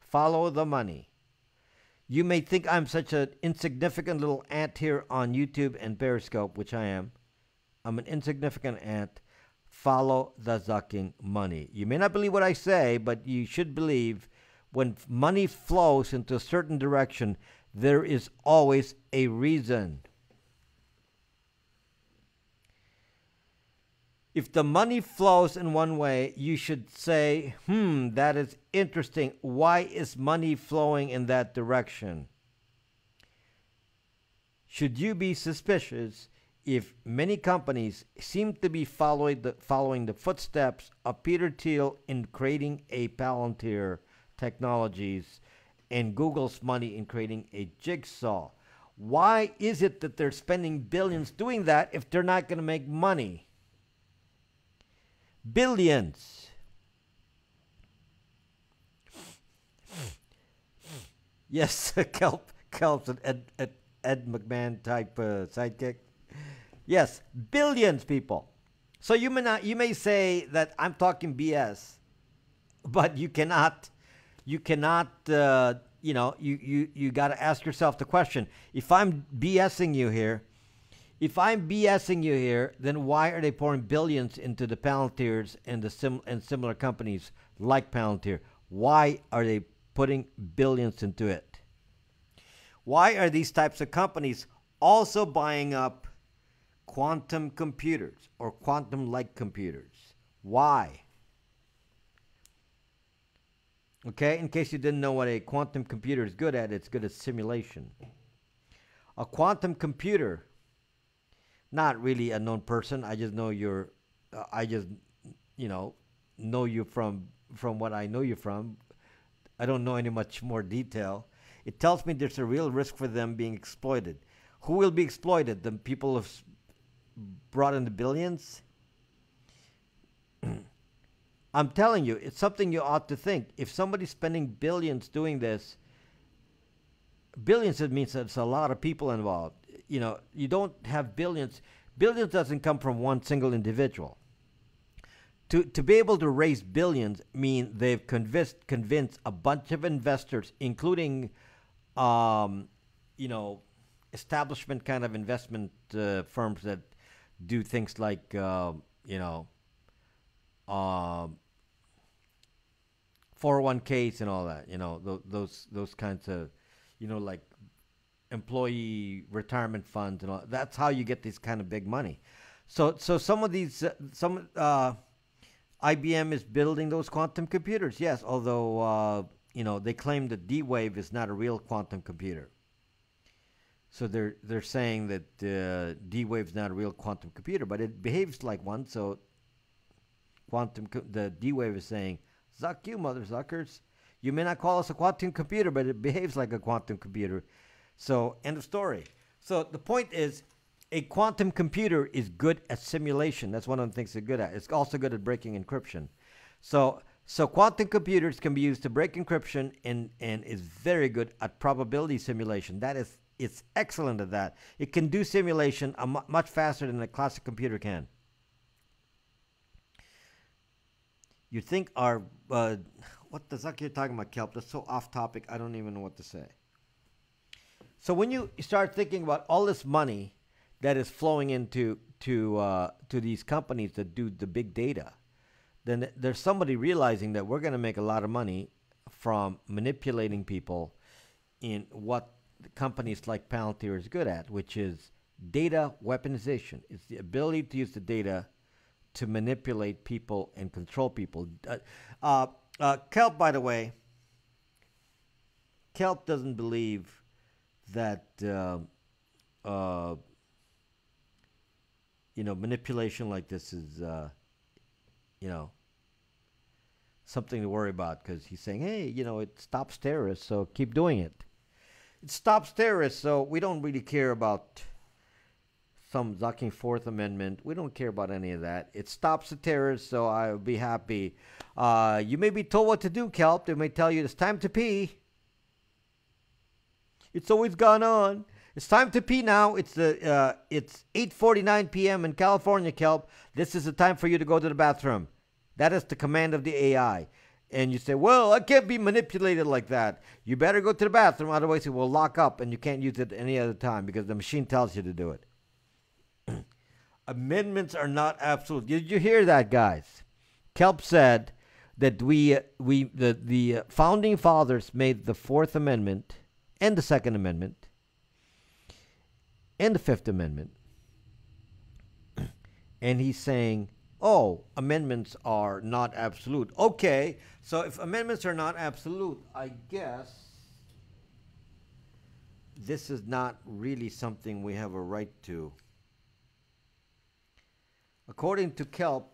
Follow the money. You may think I'm such an insignificant little ant here on YouTube and Periscope, which I am. I'm an insignificant ant. Follow the sucking money. You may not believe what I say, but you should believe when money flows into a certain direction, there is always a reason. If the money flows in one way, you should say, that is interesting. Why is money flowing in that direction? Should you be suspicious if many companies seem to be following the footsteps of Peter Thiel in creating a Palantir Technologies and Google's money in creating a Jigsaw? Why is it that they're spending billions doing that if they're not going to make money? Billions. Yes, Kelp's an Ed McMahon type sidekick. Yes, billions people. So you may say that I'm talking BS, but you got to ask yourself the question: if I'm BSing you here, then why are they pouring billions into the Palantirs and and similar companies like Palantir? Why are they putting billions into it? Why are these types of companies also buying up quantum computers or quantum-like computers? Why? Okay, in case you didn't know what a quantum computer is good at, it's good at simulation. A quantum computer, not really a known person. I just know I just, you know you from what I know you from. I don't know any much more detail. It tells me there's a real risk for them being exploited. Who will be exploited? The people who've brought in the billions? I'm telling you, it's something you ought to think. If somebody's spending billions doing this, billions, it means there's a lot of people involved. You don't have billions. Billions doesn't come from one single individual. To be able to raise billions mean they've convinced a bunch of investors, including, establishment kind of investment firms that do things like, 401ks and all that. Those kinds of, like employee retirement funds and all. That's how you get this kind of big money. So some of these, IBM is building those quantum computers, yes, although, they claim that D-Wave is not a real quantum computer. So they're saying that D-Wave is not a real quantum computer, but it behaves like one. So the D-Wave is saying, "Zuck you, mother suckers! You may not call us a quantum computer, but it behaves like a quantum computer." So end of story. So the point is, a quantum computer is good at simulation. That's one of the things they're good at. It's also good at breaking encryption. So quantum computers can be used to break encryption and is very good at probability simulation. It's excellent at that. It can do simulation much faster than a classic computer can. You think what the fuck you're talking about, Kelp? That's so off topic. I don't even know what to say. So when you start thinking about all this money that is flowing into to these companies that do the big data, then there's somebody realizing that we're going to make a lot of money from manipulating people in what the companies like Palantir is good at, which is data weaponization. It's the ability to use the data to manipulate people and control people. Kelp, by the way, Kelp doesn't believe that manipulation like this is something to worry about, because he's saying, hey, it stops terrorists, so keep doing it. It stops terrorists, so we don't really care about some zucking Fourth Amendment. We don't care about any of that. It stops the terrorists, so I'll be happy. You may be told what to do, Kelp. They may tell you it's time to pee. It's always gone on. It's time to pee now. It's 8:49 p.m. in California, Kelp. This is the time for you to go to the bathroom. That is the command of the AI. And you say, well, I can't be manipulated like that. You better go to the bathroom, otherwise it will lock up and you can't use it any other time because the machine tells you to do it. Amendments are not absolute. Did you hear that, guys? Kelp said that the founding fathers made the Fourth Amendment and the Second Amendment and the Fifth Amendment. And he's saying, oh, amendments are not absolute. Okay, so if amendments are not absolute, I guess this is not really something we have a right to. According to Kelp,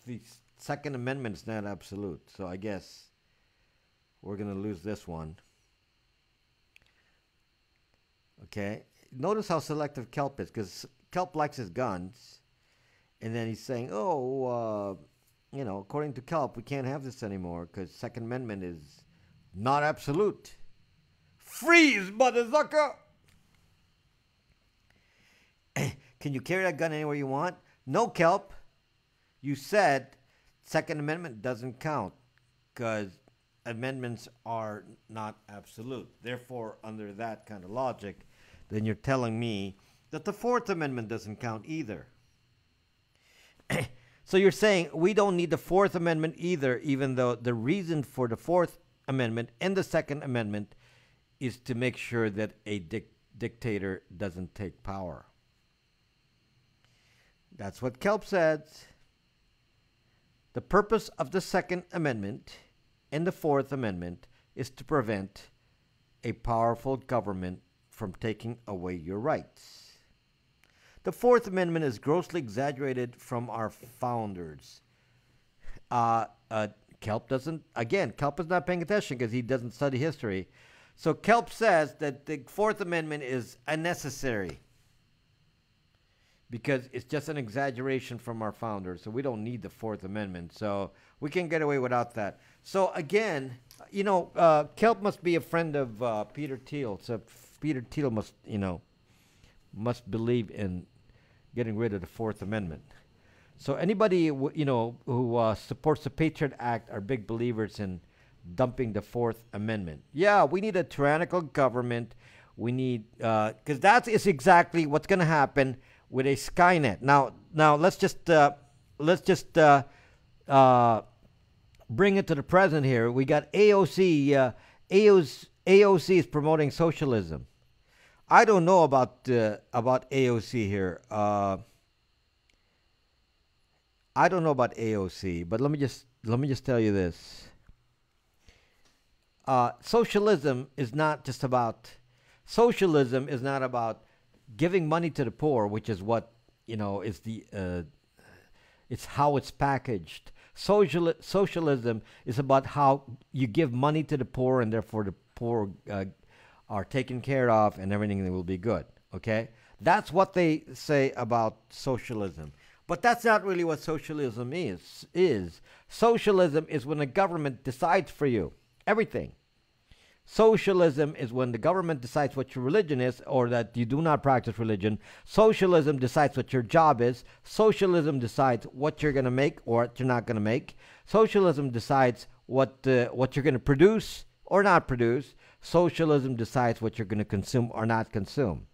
the Second Amendment is not absolute. So I guess we're going to lose this one. Okay. Notice how selective Kelp is, because Kelp likes his guns. And then he's saying, according to Kelp, we can't have this anymore because Second Amendment is not absolute. Freeze, motherfucker! Can you carry that gun anywhere you want? No, Kelp. You said Second Amendment doesn't count because amendments are not absolute. Therefore, under that kind of logic, then you're telling me that the Fourth Amendment doesn't count either. So you're saying we don't need the Fourth Amendment either, even though the reason for the Fourth Amendment and the Second Amendment is to make sure that a dictator doesn't take power. That's what Kelp says. The purpose of the Second Amendment and the Fourth Amendment is to prevent a powerful government from taking away your rights. The Fourth Amendment is grossly exaggerated from our founders. Kelp doesn't, again, Kelp is not paying attention because he doesn't study history. So Kelp says that the Fourth Amendment is unnecessary because it's just an exaggeration from our founders. So we don't need the Fourth Amendment. So we can get away without that. So again, you know, Kelp must be a friend of Peter Thiel. So Peter Thiel must, you know, must believe in getting rid of the Fourth Amendment. So anybody, you know, who supports the Patriot Act are big believers in dumping the Fourth Amendment. Yeah, we need a tyrannical government. We need, because that is exactly what's going to happen with a Skynet. Now let's just bring it to the present here. We got AOC. AOC is promoting socialism. I don't know about AOC here. I don't know about AOC, but let me just tell you this. Socialism is not about giving money to the poor, which is what, you know, is the it's how it's packaged. Socialism is about how you give money to the poor, and therefore the poor are taken care of, and everything will be good. Okay, that's what they say about socialism. But that's not really what socialism is. Socialism is when the government decides for you everything. Socialism is when the government decides what your religion is, or that you do not practice religion. Socialism decides what your job is. Socialism decides what you're going to make or what you're not going to make. Socialism decides what you're going to produce or not produce. Socialism decides what you're going to consume or not consume.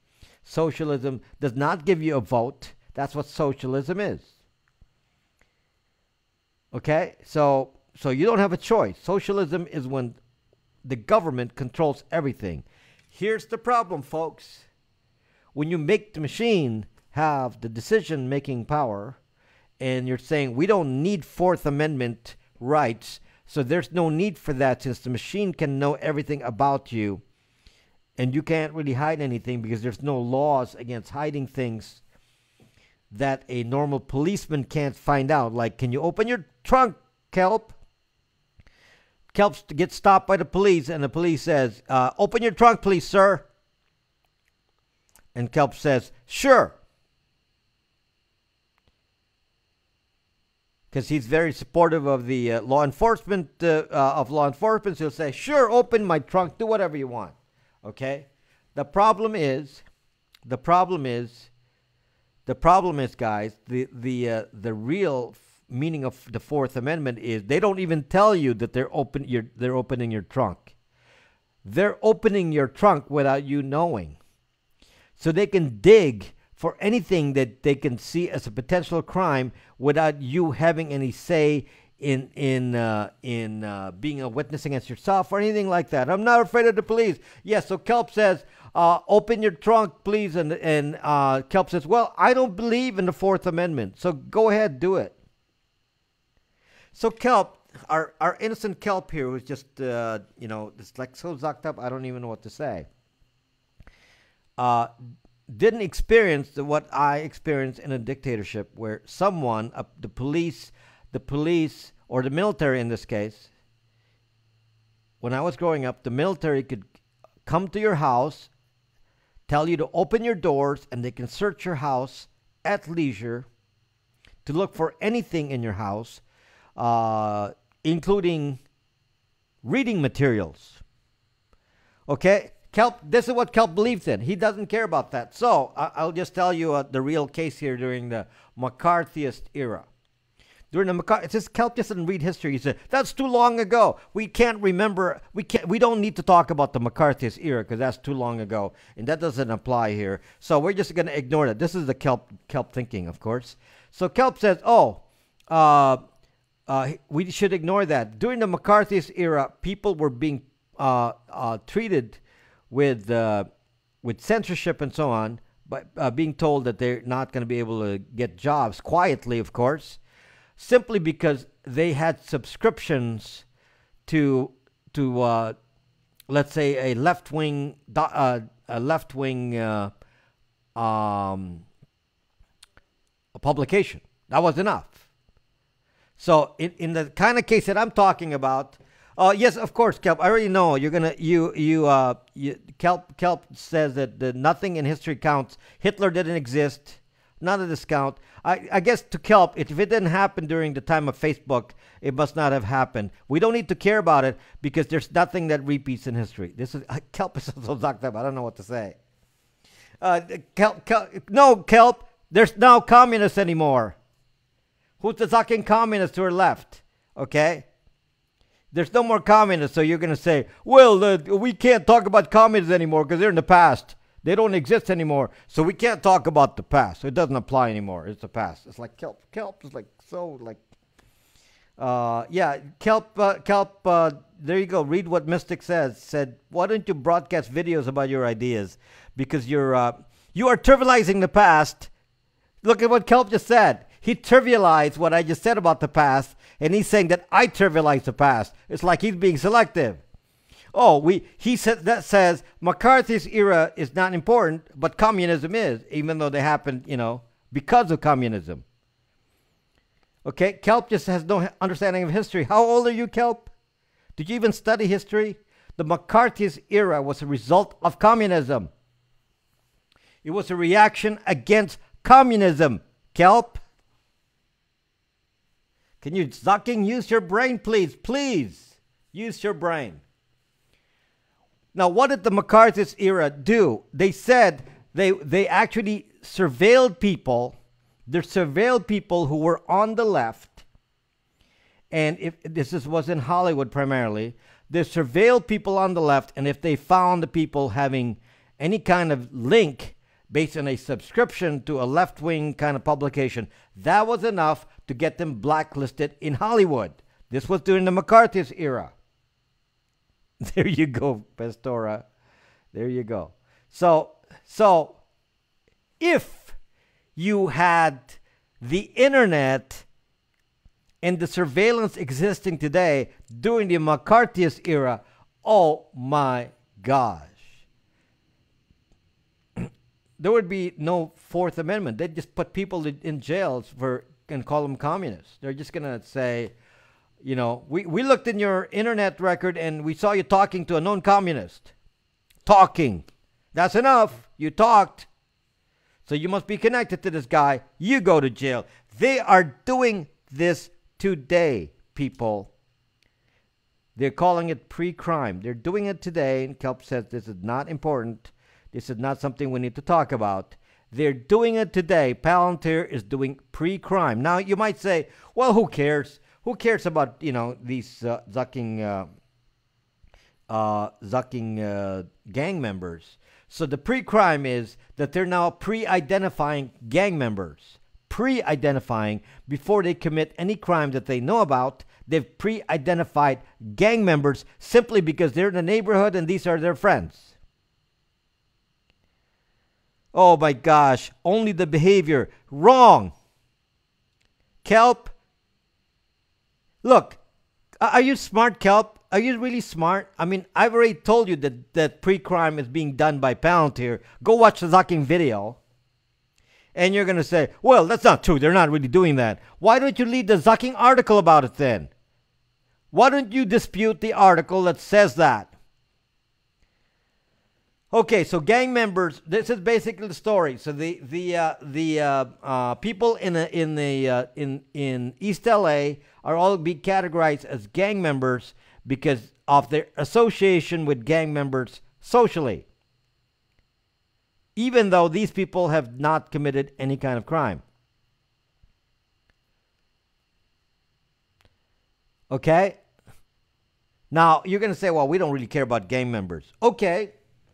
Socialism does not give you a vote. That's what socialism is. Okay? So you don't have a choice. Socialism is when the government controls everything. Here's the problem, folks. When you make the machine have the decision-making power, and you're saying we don't need Fourth Amendment rights, so there's no need for that since the machine can know everything about you, and you can't really hide anything because there's no laws against hiding things that a normal policeman can't find out. Like, can you open your trunk, Kelp? Kelp gets stopped by the police, and the police says, open your trunk, please, sir. And Kelp says, sure. Because he's very supportive of the law enforcement, so he'll say, sure, open my trunk, do whatever you want. Okay? The problem is, guys, the real meaning of the Fourth Amendment is they don't even tell you that they're opening your trunk. They're opening your trunk without you knowing, so they can dig for anything that they can see as a potential crime without you having any say in being a witness against yourself or anything like that. I'm not afraid of the police. Yes, so Kelp says, open your trunk, please, and Kelp says, well, I don't believe in the Fourth Amendment, so go ahead, do it. So Kelp, our innocent Kelp here, who's just, it's like so zucked up, I don't even know what to say, didn't experience what I experienced in a dictatorship where someone, the police, or the military in this case, when I was growing up, the military could come to your house, tell you to open your doors, and they can search your house at leisure to look for anything in your house, including reading materials. Okay? Kelp, this is what Kelp believes in. He doesn't care about that. So I'll just tell you the real case here during the McCarthyist era. During the McCarthy, it says Kelp just doesn't read history. He said, that's too long ago. We can't remember. We don't need to talk about the McCarthyist era because that's too long ago. And that doesn't apply here. So we're just going to ignore that. This is the Kelp thinking, of course. So Kelp says, we should ignore that. During the McCarthyist era, people were being treated with censorship and so on, but being told that they're not going to be able to get jobs quietly, of course, simply because they had subscriptions to let's say a left-wing publication. That was enough. So in the kind of case that I'm talking about, yes, of course, Kelp. I already know you're gonna Kelp says that nothing in history counts. Hitler didn't exist. None of this count. I guess to Kelp, if it didn't happen during the time of Facebook, it must not have happened. We don't need to care about it because there's nothing that repeats in history. This is Kelp is so sucked up. I don't know what to say. Kelp. There's no communists anymore. Who's the sucking communist to her left? Okay. There's no more communists, so you're going to say, well, we can't talk about communists anymore because they're in the past. They don't exist anymore, so we can't talk about the past. So it doesn't apply anymore. It's the past. It's like Kelp. Kelp is like so like, yeah, Kelp. There you go. Read what Mystic said, why don't you broadcast videos about your ideas? Because you are trivializing the past. Look at what Kelp just said. He trivialized what I just said about the past, and he's saying that I trivialized the past. It's like he's being selective. He says McCarthy's era is not important, but communism is, even though they happened, because of communism. Okay, Kelp just has no understanding of history. How old are you, Kelp? Did you even study history? The McCarthy's era was a result of communism. It was a reaction against communism, Kelp. Can you fucking use your brain, please? Please use your brain. Now, what did the McCarthyist era do? They said they actually surveilled people. They surveilled people who were on the left. And if was in Hollywood primarily, they surveilled people on the left. And if they found the people having any kind of link based on a subscription to a left-wing kind of publication, that was enough to get them blacklisted in Hollywood. This was during the McCarthyist era. There you go, Pastora. There you go. So if you had the internet and the surveillance existing today during the McCarthyist era, oh my gosh. There would be no Fourth Amendment. They'd just put people in jails and call them communists. They're just going to say, we looked in your internet record and we saw you talking to a known communist. Talking. That's enough. You talked. So you must be connected to this guy. You go to jail. They are doing this today, people. They're calling it pre-crime. They're doing it today, and Kelp says this is not important. This is not something we need to talk about. They're doing it today. Palantir is doing pre-crime. Now, you might say, well, who cares? Who cares about, these zucking gang members? So the pre-crime is that they're now pre-identifying gang members. Pre-identifying before they commit any crime that they know about. They've pre-identified gang members simply because they're in the neighborhood and these are their friends. Oh my gosh, only the behavior. Wrong. Kelp. Look, are you smart, Kelp? Are you really smart? I mean, I've already told you that pre-crime is being done by Palantir. Go watch the Zucking video. And you're going to say, well, that's not true. They're not really doing that. Why don't you read the Zucking article about it then? Why don't you dispute the article that says that? Okay, so gang members. This is basically the story. So the people in East LA are all being categorized as gang members because of their association with gang members socially, even though these people have not committed any kind of crime. Okay? Now, you're going to say, well, we don't really care about gang members. Okay,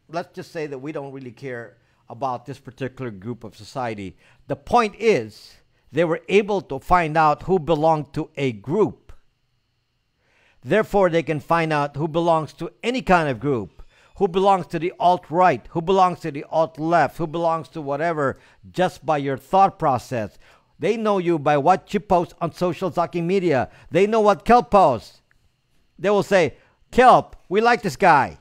let's just say that we don't really care about this particular group of society. The point is, they were able to find out who belonged to a group. Therefore, they can find out who belongs to any kind of group, who belongs to the alt-right, who belongs to the alt-left, who belongs to whatever, just by your thought process. They know you by what you post on social talking media. They know what Kelp posts. They will say, Kelp, we like this guy.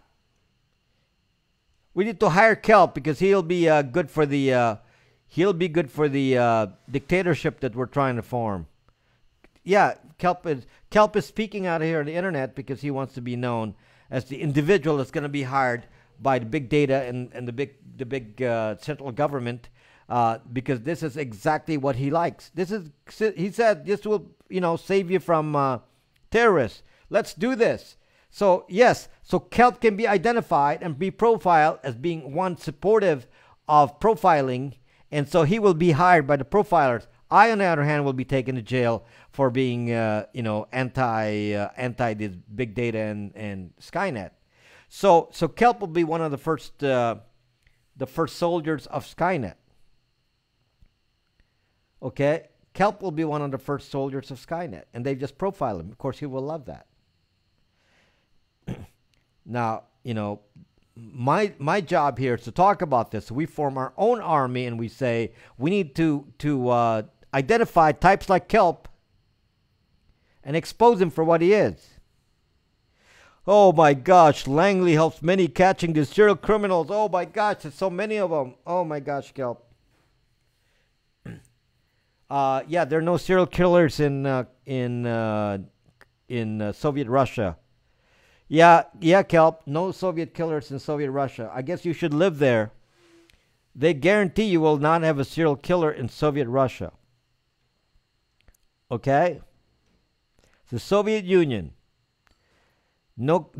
We need to hire Kelp because he'll be good for the dictatorship that we're trying to form. Yeah, Kelp is speaking out here on the internet because he wants to be known as the individual that's going to be hired by the big data and the big central government, because this is exactly what he likes. He said this will save you from terrorists. Let's do this. So yes, so Kelp can be identified and be profiled as being one supportive of profiling, and so he will be hired by the profilers. I, on the other hand, will be taken to jail for being, anti this big data and Skynet. So Kelp will be one of the first soldiers of Skynet. Okay, Kelp will be one of the first soldiers of Skynet, and they just profile him. Of course, he will love that. Now, my job here is to talk about this. We form our own army, and we say we need to identify types like Kelp and expose him for what he is. Oh my gosh, Langley helps many catching these serial criminals. Oh my gosh, there's so many of them. Oh my gosh, Kelp. Yeah, there are no serial killers in Soviet Russia. Yeah, Kelp. No Soviet killers in Soviet Russia. I guess you should live there. They guarantee you will not have a serial killer in Soviet Russia. Okay? The Soviet Union. No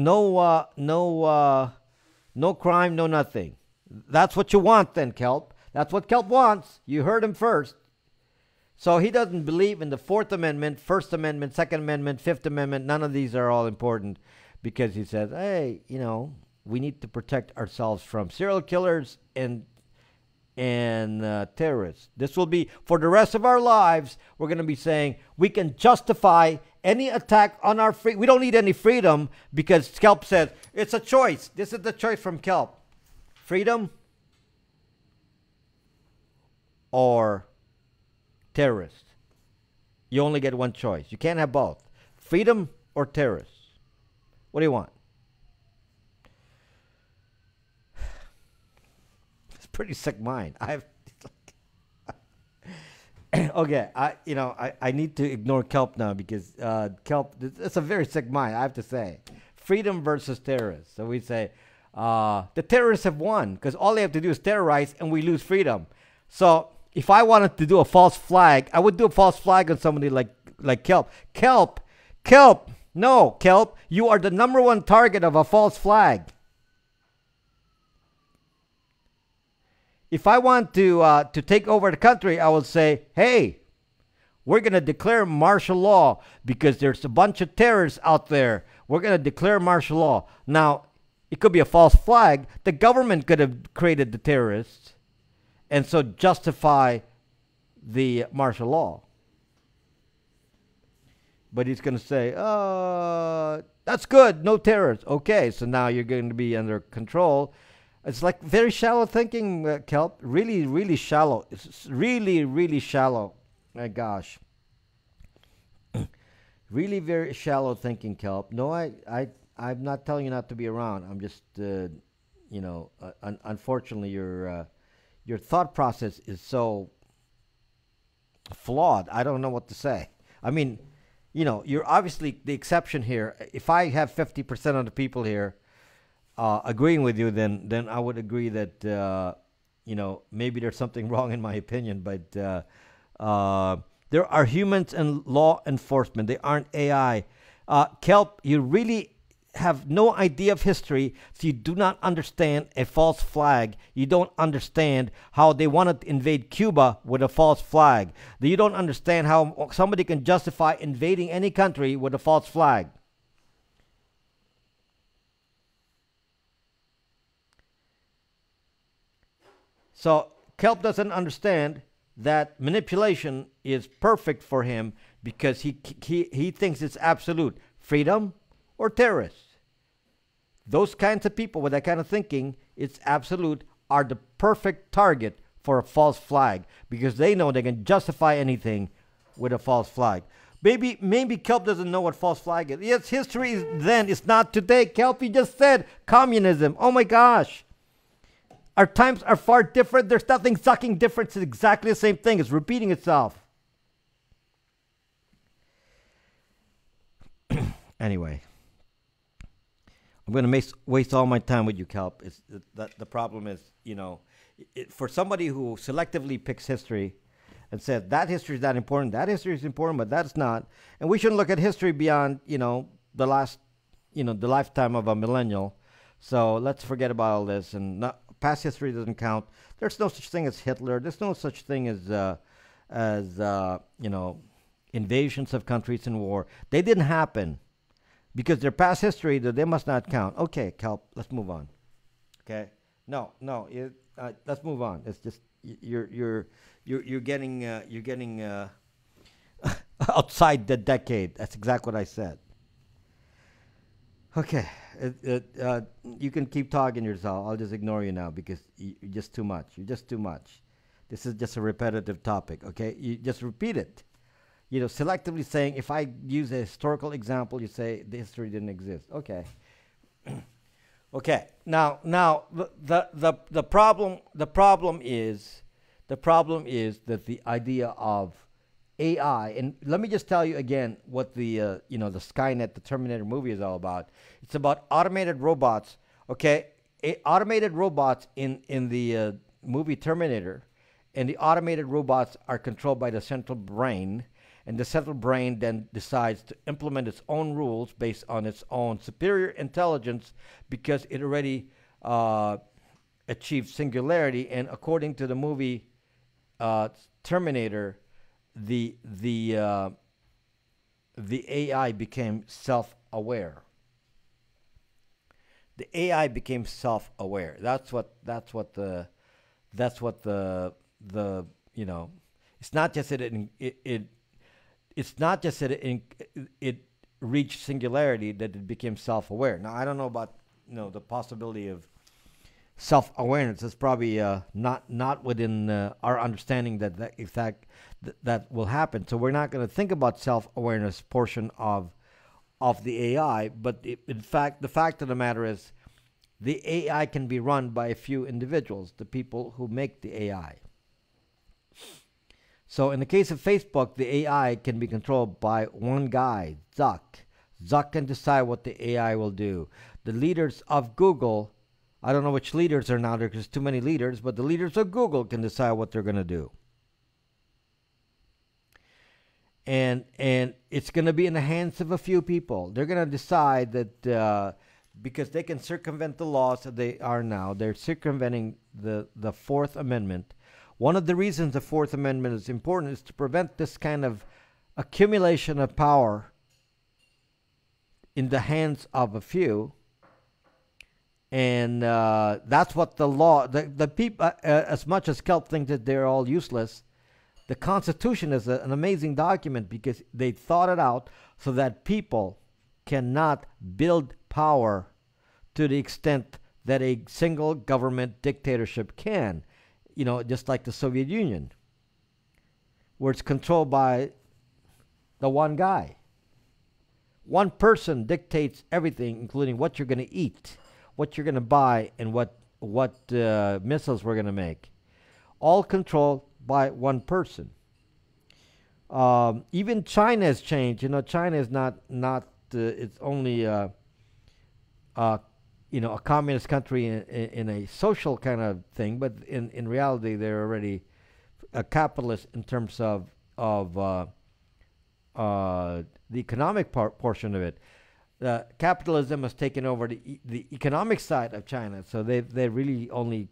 crime, no nothing. That's what you want then, Kelp. That's what Kelp wants. You heard him first. So he doesn't believe in the Fourth Amendment, First Amendment, Second Amendment, Fifth Amendment. None of these are all important. Because he says, hey, we need to protect ourselves from serial killers and terrorists. This will be, for the rest of our lives, we're going to be saying we can justify any attack on our freedom. We don't need any freedom because Kelp says it's a choice. This is the choice from Kelp. Freedom or terrorist. You only get one choice. You can't have both. Freedom or terrorist. What do you want? It's pretty sick mind. Okay, I need to ignore Kelp now because Kelp, it's a very sick mind, I have to say. Freedom versus terrorists. So we say the terrorists have won because all they have to do is terrorize and we lose freedom. So if I wanted to do a false flag, I would do a false flag on somebody like Kelp. Kelp. No, Kelp, you are the number one target of a false flag. If I want to take over the country, I will say, hey, we're going to declare martial law because there's a bunch of terrorists out there. We're going to declare martial law. Now, it could be a false flag. The government could have created the terrorists and so justify the martial law. But he's going to say, that's good, no terrorists. Okay, so now you're going to be under control. It's like very shallow thinking, Kelp. Really, really shallow. It's really, really shallow. My gosh. Really very shallow thinking, Kelp. No, I'm not telling you not to be around. I'm just, unfortunately, your thought process is so flawed. I don't know what to say. I mean, you're obviously the exception here. If I have 50% of the people here agreeing with you, then I would agree that maybe there's something wrong in my opinion. But there are humans in law enforcement. They aren't AI. Kelp, you really have no idea of history, so you do not understand a false flag. You don't understand how they wanted to invade Cuba with a false flag. You don't understand how somebody can justify invading any country with a false flag. So Kelp doesn't understand that manipulation is perfect for him because he thinks it's absolute freedom or terrorists. Those kinds of people with that kind of thinking, it's absolute, are the perfect target for a false flag because they know they can justify anything with a false flag. Maybe Kelp doesn't know what false flag is. Yes, history is then, it's not today. Kelp, you just said communism. Oh my gosh. Our times are far different. There's nothing sucking different. It's exactly the same thing. It's repeating itself. Anyway, I'm going to waste all my time with you, Kelp. The problem is, for somebody who selectively picks history and says that history is not important, that history is important, but that's not. And we shouldn't look at history beyond, the last, the lifetime of a millennial. So let's forget about all this and not. Past history doesn't count. There's no such thing as Hitler. There's no such thing as invasions of countries in war. They didn't happen because they're past history. That they must not count. Okay, Kelp, let's move on. Okay, no, let's move on. It's just you're getting outside the decade. That's exactly what I said. Okay, you can keep talking yourself. I'll just ignore you now because you're just too much. You're just too much. This is just a repetitive topic, okay? You just repeat it. Selectively saying, if I use a historical example, you say the history didn't exist. Okay. Okay. Now the problem is that the idea of AI, and let me just tell you again what the the Skynet, the Terminator movie is all about. It's about automated robots. Okay, automated robots in the movie Terminator, and the automated robots are controlled by the central brain, and the central brain then decides to implement its own rules based on its own superior intelligence because it already achieved singularity. And according to the movie Terminator, the AI became self-aware. The AI became self-aware. That's what the It's not just that it's not just that it reached singularity, that it became self-aware. Now I don't know about the possibility of self-awareness. It's probably not within our understanding that will happen. So we're not going to think about self-awareness portion of the AI. But in fact, the fact of the matter is, the AI can be run by a few individuals, the people who make the AI. So in the case of Facebook, the AI can be controlled by one guy, Zuck. Zuck can decide what the AI will do. The leaders of Google, I don't know which leaders are now there because there's too many leaders, but the leaders of Google can decide what they're going to do. And it's going to be in the hands of a few people. They're going to decide that because they can circumvent the laws that they are now, they're circumventing the Fourth Amendment. One of the reasons the Fourth Amendment is important is to prevent this kind of accumulation of power in the hands of a few. And that's what the law, the people, as much as Kelp think that they're all useless, the Constitution is an amazing document because they thought it out so that people cannot build power to the extent that a single government dictatorship can. Just like the Soviet Union, where it's controlled by the one guy. One person dictates everything, including what you're going to eat, what you're going to buy, and what missiles we're going to make. All controlled by one person. Even China has changed. China is not it's only a communist country in a social kind of thing, but in reality they're already a capitalist in terms of the economic portion of it. capitalism has taken over the economic side of China, so they really only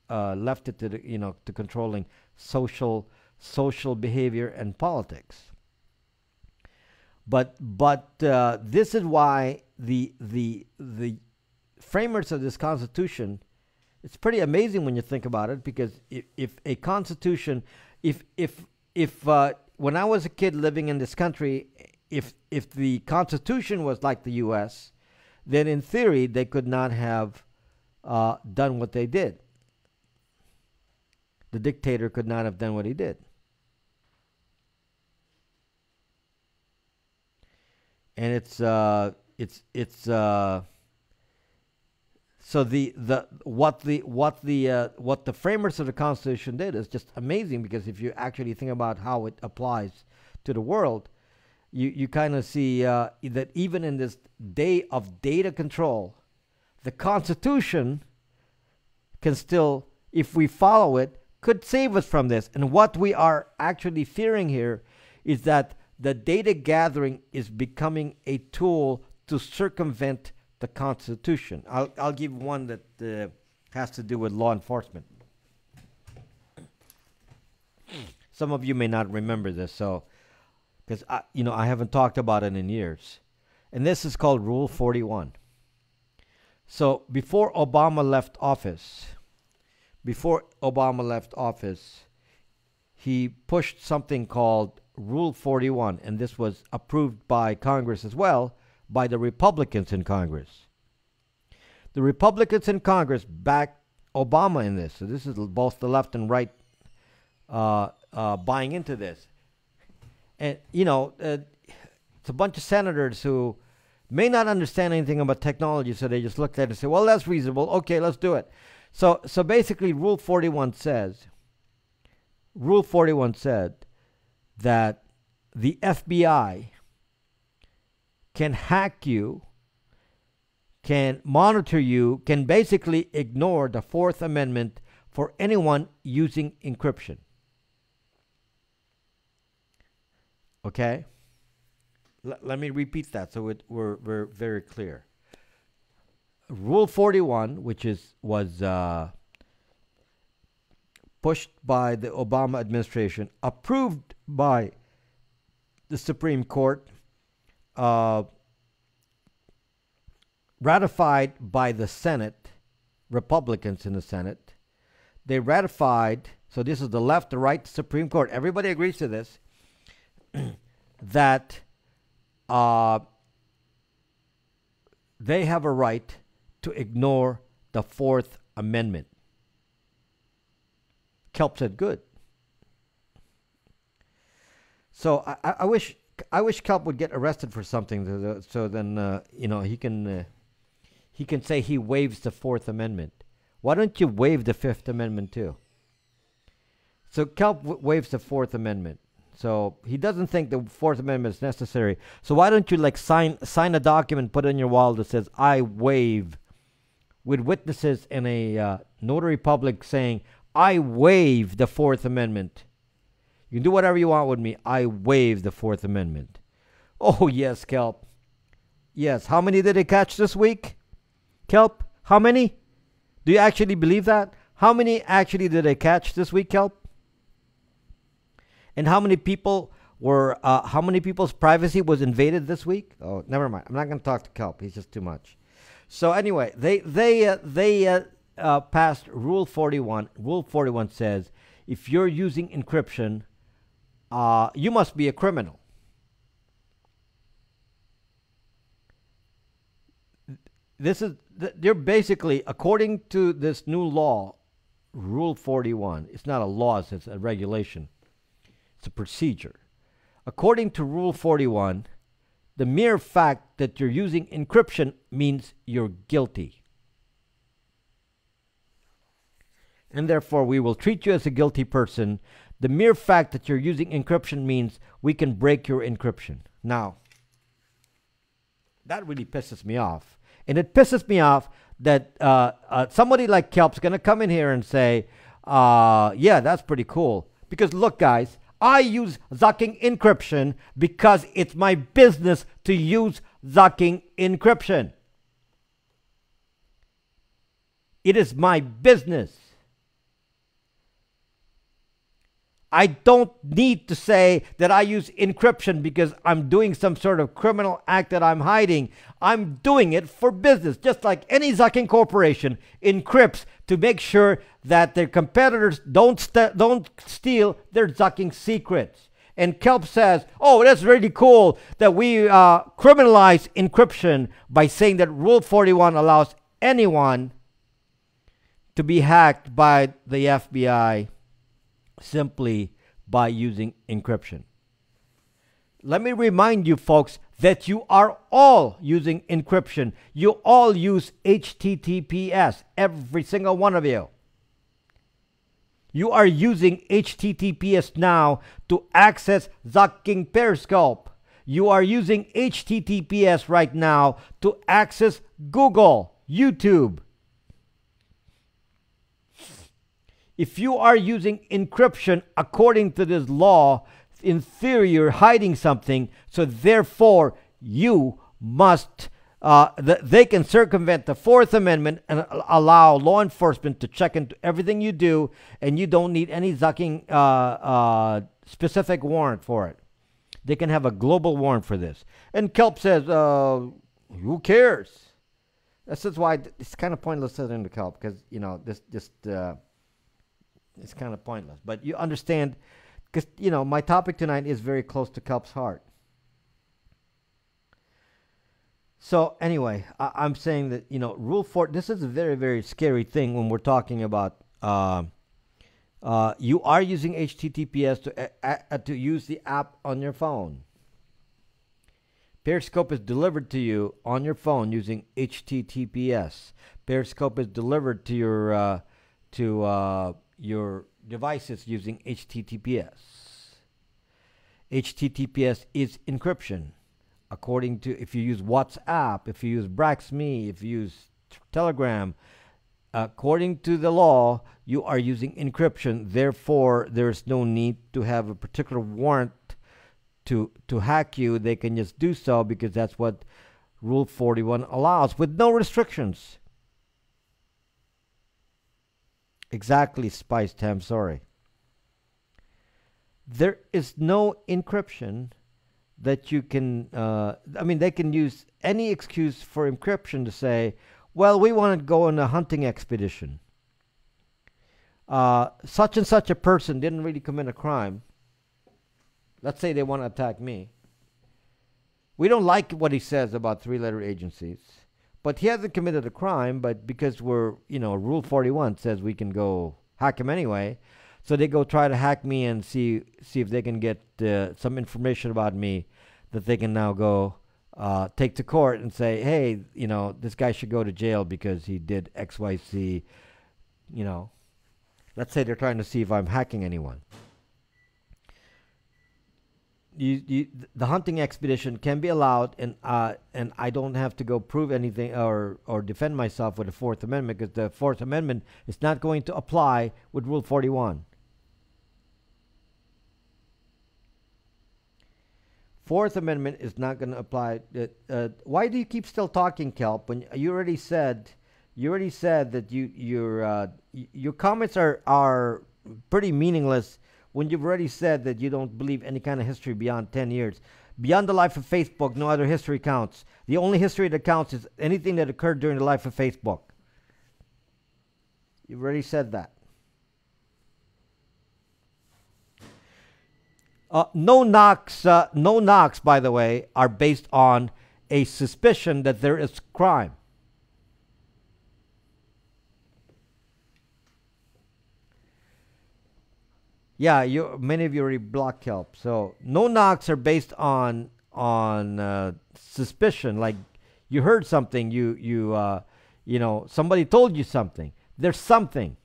left it to to controlling social behavior and politics. But this is why the framers of this constitution. It's pretty amazing when you think about it, because if a constitution, if when I was a kid living in this country, if the constitution was like the U.S., then in theory they could not have done what they did. The dictator could not have done what he did. And it's so what the framers of the Constitution did is just amazing, because if you actually think about how it applies to the world, you kind of see that even in this day of data control, the Constitution can still, if we follow it, could save us from this. And what we are actually fearing here is that the data gathering is becoming a tool to circumvent the Constitution. I'll give one that has to do with law enforcement. Some of you may not remember this, so because I haven't talked about it in years, and this is called Rule 41. So before Obama left office, he pushed something called Rule 41, and this was approved by Congress as well, by the Republicans in Congress. The Republicans in Congress backed Obama in this. So this is both the left and right buying into this. And, it's a bunch of senators who may not understand anything about technology, so they just looked at it and said, well, that's reasonable. Okay, let's do it. So basically, Rule 41 said that the FBI can hack you, can monitor you, can basically ignore the Fourth Amendment for anyone using encryption. Okay? Let me repeat that so we're very clear. Rule 41, which was pushed by the Obama administration, approved by the Supreme Court, ratified by the Senate, Republicans in the Senate. They ratified, so this is the left, the right, Supreme Court. Everybody agrees to this, that they have a right to ignore the Fourth Amendment. Kelp said, good. So I wish Kelp would get arrested for something, so then he can say he waives the Fourth Amendment. Why don't you waive the Fifth Amendment too? So Kelp waives the Fourth Amendment. So he doesn't think the Fourth Amendment is necessary. So why don't you sign a document, put it on your wall that says I waive, with witnesses in a notary public saying I waive the Fourth Amendment. You can do whatever you want with me. I waive the Fourth Amendment. Oh, yes, Kelp. Yes. How many did they catch this week? Kelp, how many? Do you actually believe that? How many actually did they catch this week, Kelp? And how many people's privacy was invaded this week? Oh, never mind. I'm not going to talk to Kelp. He's just too much. So anyway, they passed Rule 41. Rule 41 says if you're using encryption, you must be a criminal. They're basically, according to this new law, Rule 41. It's not a law; it's a regulation. It's a procedure. According to Rule 41, the mere fact that you're using encryption means you're guilty. And therefore, we will treat you as a guilty person. The mere fact that you're using encryption means we can break your encryption. Now, that really pisses me off. And it pisses me off that somebody like Kelp's going to come in here and say, yeah, that's pretty cool. Because look, guys, I use Zucking encryption because it's my business to use zucking encryption. It is my business. I don't need to say that I use encryption because I'm doing some sort of criminal act that I'm hiding. I'm doing it for business, just like any zucking corporation encrypts to make sure that their competitors don't steal their zucking secrets. And Kelp says, oh, that's really cool that we criminalize encryption by saying that Rule 41 allows anyone to be hacked by the FBI simply by using encryption. Let me remind you, folks, that you are all using encryption. You all use HTTPS, every single one of you. You are using HTTPS now to access zucking Periscope. You are using HTTPS right now to access Google, YouTube. If you are using encryption according to this law, in theory you're hiding something, so therefore you must, they can circumvent the Fourth Amendment and allow law enforcement to check into everything you do, and you don't need any zucking specific warrant for it. They can have a global warrant for this. And Kelp says, who cares? This is why it's kind of pointless listening to Kelp, because, you know, it's kind of pointless. But you understand, because, you know, my topic tonight is very close to Kelp's heart. So anyway, I'm saying that, you know, Rule 4, this is a very, very scary thing when we're talking about, you are using HTTPS to use the app on your phone. Periscope is delivered to you on your phone using HTTPS. Periscope is delivered to your devices using HTTPS. HTTPS is encryption. According to, if you use WhatsApp, if you use Brax.me, if you use Telegram, according to the law, you are using encryption. Therefore, there's no need to have a particular warrant to hack you. They can just do so because that's what Rule 41 allows, with no restrictions. Exactly, Spice Tam, sorry. There is no encryption that you can, they can use any excuse for encryption to say, well, we want to go on a hunting expedition. Such and such a person didn't really commit a crime. Let's say they want to attack me. We don't like what he says about three-letter agencies. But he hasn't committed a crime, but because we're, you know, Rule 41 says we can go hack him anyway. So they go try to hack me and see if they can get some information about me that they can now go take to court and say, hey, you know, this guy should go to jail because he did X, Y, Z. You know, let's say they're trying to see if I'm hacking anyone. The hunting expedition can be allowed, and I don't have to go prove anything or defend myself with the Fourth Amendment, because the Fourth Amendment is not going to apply with Rule 41. Fourth Amendment is not going to apply. Why do you keep still talking, Kelp? When you already said that your comments are pretty meaningless. When you've already said that you don't believe any kind of history beyond 10 years. Beyond the life of Facebook, no other history counts. The only history that counts is anything that occurred during the life of Facebook. You've already said that. No knocks, by the way, are based on a suspicion that there is crime. Yeah, many of you already blocked Kelp. So no knocks are based on suspicion. Like you heard something, you know, somebody told you something. There's something,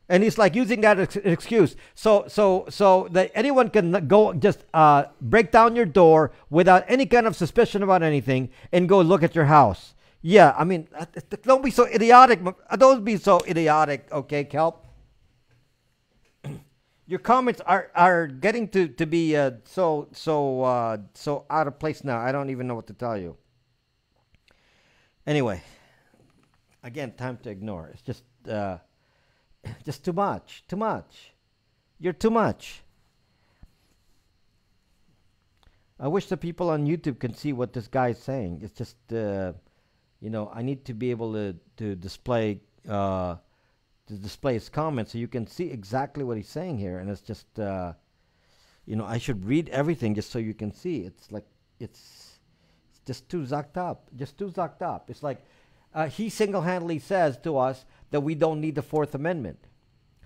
and he's like using that excuse. So that anyone can go just break down your door without any kind of suspicion about anything and go look at your house. Yeah, I mean, don't be so idiotic. Don't be so idiotic, okay, Kelp? Your comments are getting to be so out of place now. I don't even know what to tell you. Anyway, again, time to ignore. It's just too much. Too much. You're too much. I wish the people on YouTube can see what this guy is saying. It's just, I need to be able to display his comments so you can see exactly what he's saying here. And it's just, I should read everything just so you can see. It's like it's just too zucked up. Just too zucked up. It's like he single-handedly says to us that we don't need the Fourth Amendment.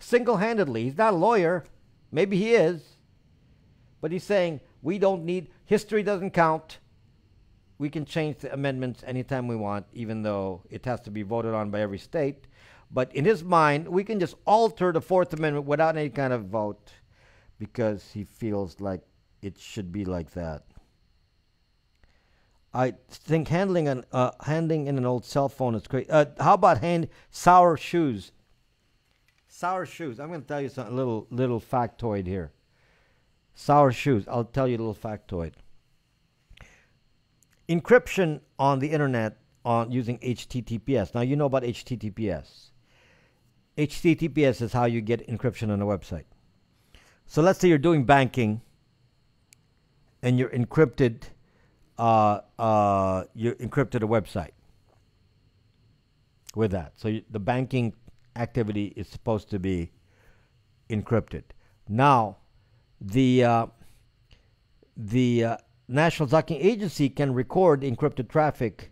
Single-handedly. He's not a lawyer. Maybe he is. But he's saying we don't need, history doesn't count. We can change the amendments anytime we want, even though it has to be voted on by every state. But in his mind, we can just alter the Fourth Amendment without any kind of vote because he feels like it should be like that. I think handing in an old cell phone is great. How about sour shoes? Sour shoes. I'm going to tell you a little factoid here. Sour shoes. I'll tell you a little factoid. Encryption on the internet using HTTPS. Now you know about HTTPS. HTTPS is how you get encryption on a website. So let's say you're doing banking and you're encrypted a website with that. So the banking activity is supposed to be encrypted. Now, the National Tracking Agency can record encrypted traffic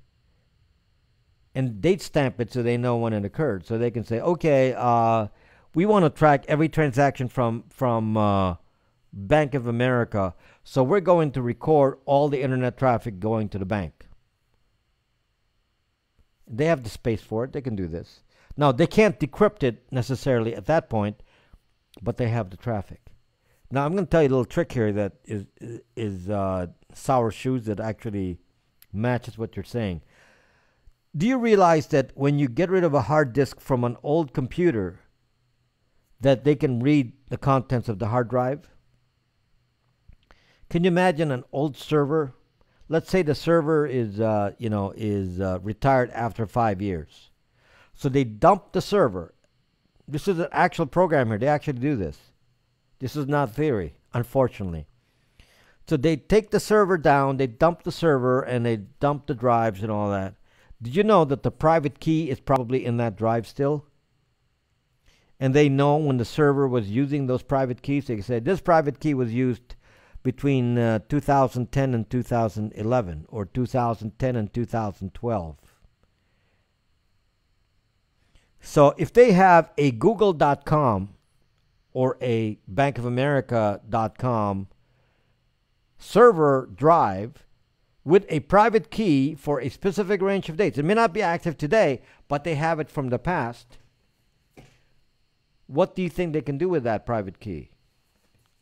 and date stamp it so they know when it occurred. So they can say, okay, we want to track every transaction from Bank of America, so we're going to record all the internet traffic going to the bank. They have the space for it. They can do this. Now, they can't decrypt it necessarily at that point, but they have the traffic. Now, I'm going to tell you a little trick here that is sour shoes that actually matches what you're saying. Do you realize that when you get rid of a hard disk from an old computer, that they can read the contents of the hard drive? Can you imagine an old server? Let's say the server is retired after 5 years. So they dump the server. This is an actual program here. They actually do this. This is not theory, unfortunately. So they take the server down, they dump the server, and they dump the drives and all that. Did you know that the private key is probably in that drive still? And they know when the server was using those private keys. They say this private key was used between 2010 and 2011, or 2010 and 2012. So if they have a google.com or a bankofamerica.com server drive with a private key for a specific range of dates, it may not be active today, but they have it from the past. What do you think they can do with that private key?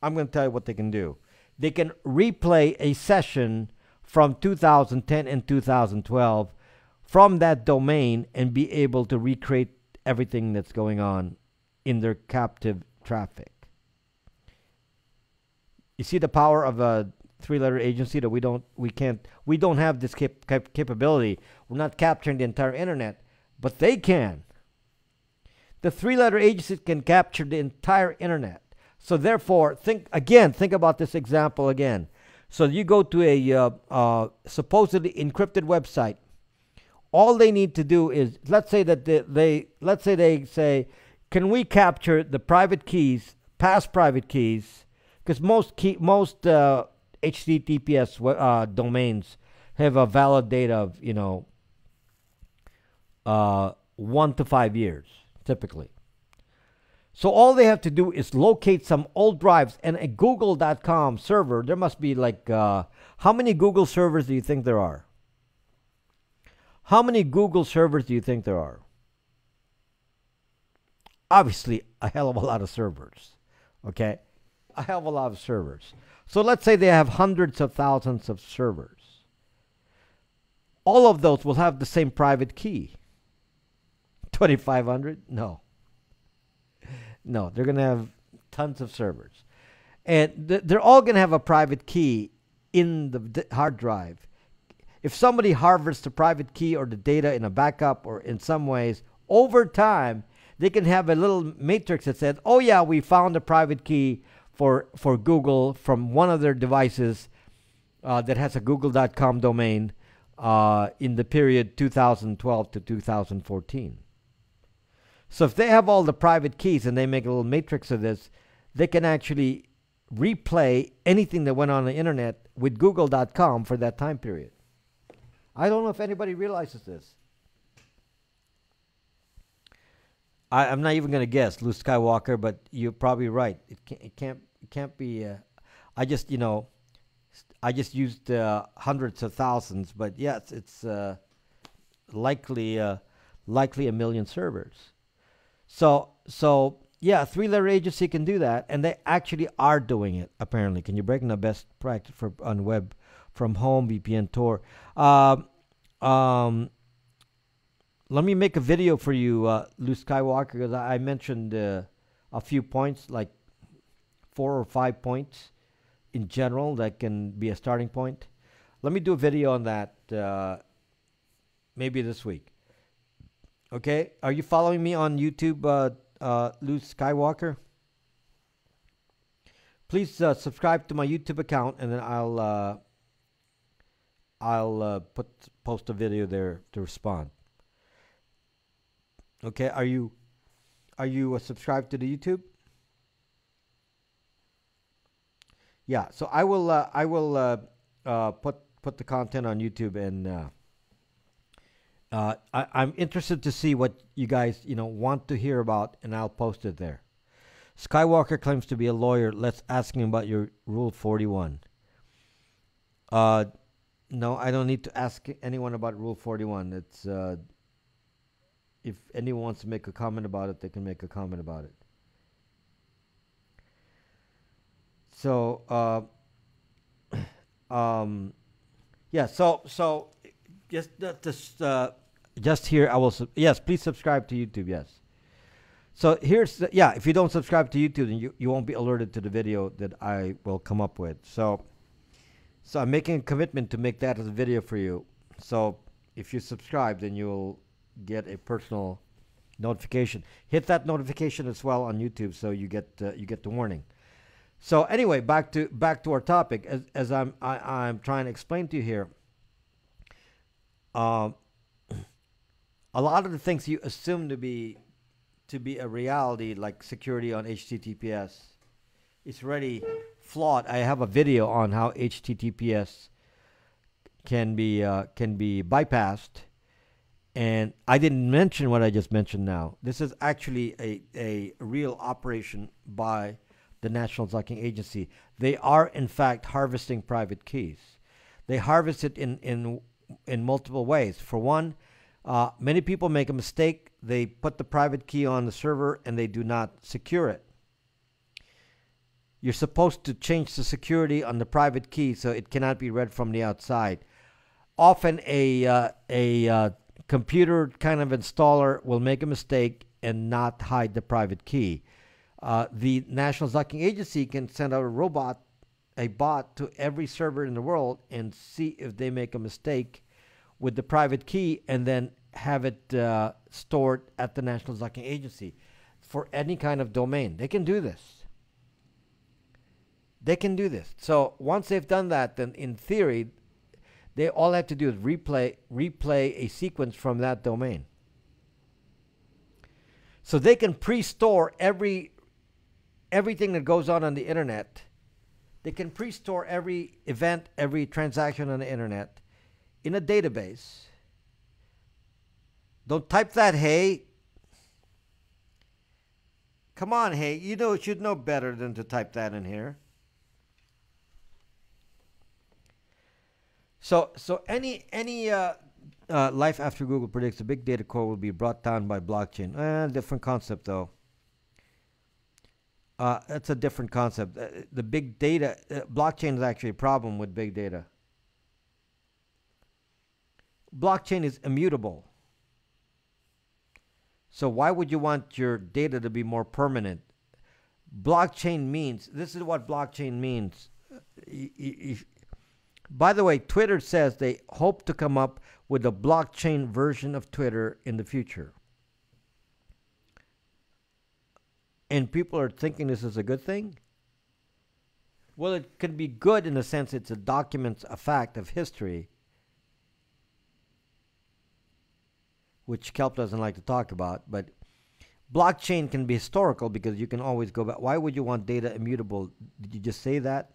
I'm going to tell you what they can do. They can replay a session from 2010 and 2012 from that domain and be able to recreate everything that's going on in their captive traffic. You see the power of a three-letter agency that we don't have this capability. We're not capturing the entire internet, but they can. The three-letter agency can capture the entire internet. So therefore, think about this example again. So you go to a supposedly encrypted website. All they need to do is, let's say they say, can we capture the private keys, past private keys, because most HTTPS domains have a valid date of 1 to 5 years typically. So all they have to do is locate some old drives and a google.com server. There must be like, how many Google servers do you think there are? How many Google servers do you think there are? Obviously, a hell of a lot of servers. Okay? A hell of a lot of servers. So let's say they have hundreds of thousands of servers. All of those will have the same private key. 2,500? No. No, they're going to have tons of servers. And they're all going to have a private key in the hard drive. If somebody harvests the private key or the data in a backup or in some ways, over time, they can have a little matrix that says, oh yeah, we found a private key for Google from one of their devices that has a google.com domain in the period 2012 to 2014. So if they have all the private keys and they make a little matrix of this, they can actually replay anything that went on the internet with google.com for that time period. I don't know if anybody realizes this. I'm not even going to guess, Luke Skywalker, but you're probably right. It can't be. I just used hundreds of thousands, but yes, it's likely a million servers. So yeah, three-letter agency can do that, and they actually are doing it. Apparently, can you break in the best practice on web from home VPN Tor? Let me make a video for you, Luke Skywalker, because I mentioned a few points, like 4 or 5 points in general that can be a starting point. Let me do a video on that maybe this week. Okay? Are you following me on YouTube, Luke Skywalker? Please subscribe to my YouTube account, and then I'll post a video there to respond. Okay, are you subscribed to the YouTube? Yeah, so I will put the content on YouTube, and I'm interested to see what you guys want to hear about, and I'll post it there. Skywalker claims to be a lawyer. Let's ask him about your Rule 41. No, I don't need to ask anyone about Rule 41. It's if anyone wants to make a comment about it, they can make a comment about it. So, yeah. So just here, I will. Yes, please subscribe to YouTube. Yes. So here's if you don't subscribe to YouTube, then you won't be alerted to the video that I will come up with. So I'm making a commitment to make that as a video for you. So if you subscribe, then you'll get a personal notification. Hit that notification as well on YouTube, so you get the warning. So anyway, back to our topic. As I'm trying to explain to you here, a lot of the things you assume to be a reality, like security on HTTPS, is already flawed. I have a video on how HTTPS can be bypassed. And I didn't mention what I just mentioned now. This is actually a real operation by the National Zucking Agency. They are, in fact, harvesting private keys. They harvest it in multiple ways. For one, many people make a mistake. They put the private key on the server and they do not secure it. You're supposed to change the security on the private key so it cannot be read from the outside. Often a computer kind of installer will make a mistake and not hide the private key. The National Zucking Agency can send out a bot to every server in the world and see if they make a mistake with the private key, and then have it stored at the National Zucking Agency for any kind of domain. They can do this. They can do this. So once they've done that, then in theory, they all have to do is replay a sequence from that domain. So they can pre-store everything that goes on the internet. They can pre-store every event, every transaction on the internet in a database. Don't type that, hey. Come on, hey. You should know better than to type that in here. So any life after Google predicts the big data core will be brought down by blockchain. Different concept though. That's a different concept. The big data blockchain is actually a problem with big data. Blockchain is immutable. So why would you want your data to be more permanent? blockchain means, this is what blockchain means. By the way, Twitter says they hope to come up with a blockchain version of Twitter in the future. And people are thinking this is a good thing? Well, it could be good in the sense it's a documents a fact of history, which Kelp doesn't like to talk about, but blockchain can be historical because you can always go back. Why would you want data immutable? Did you just say that?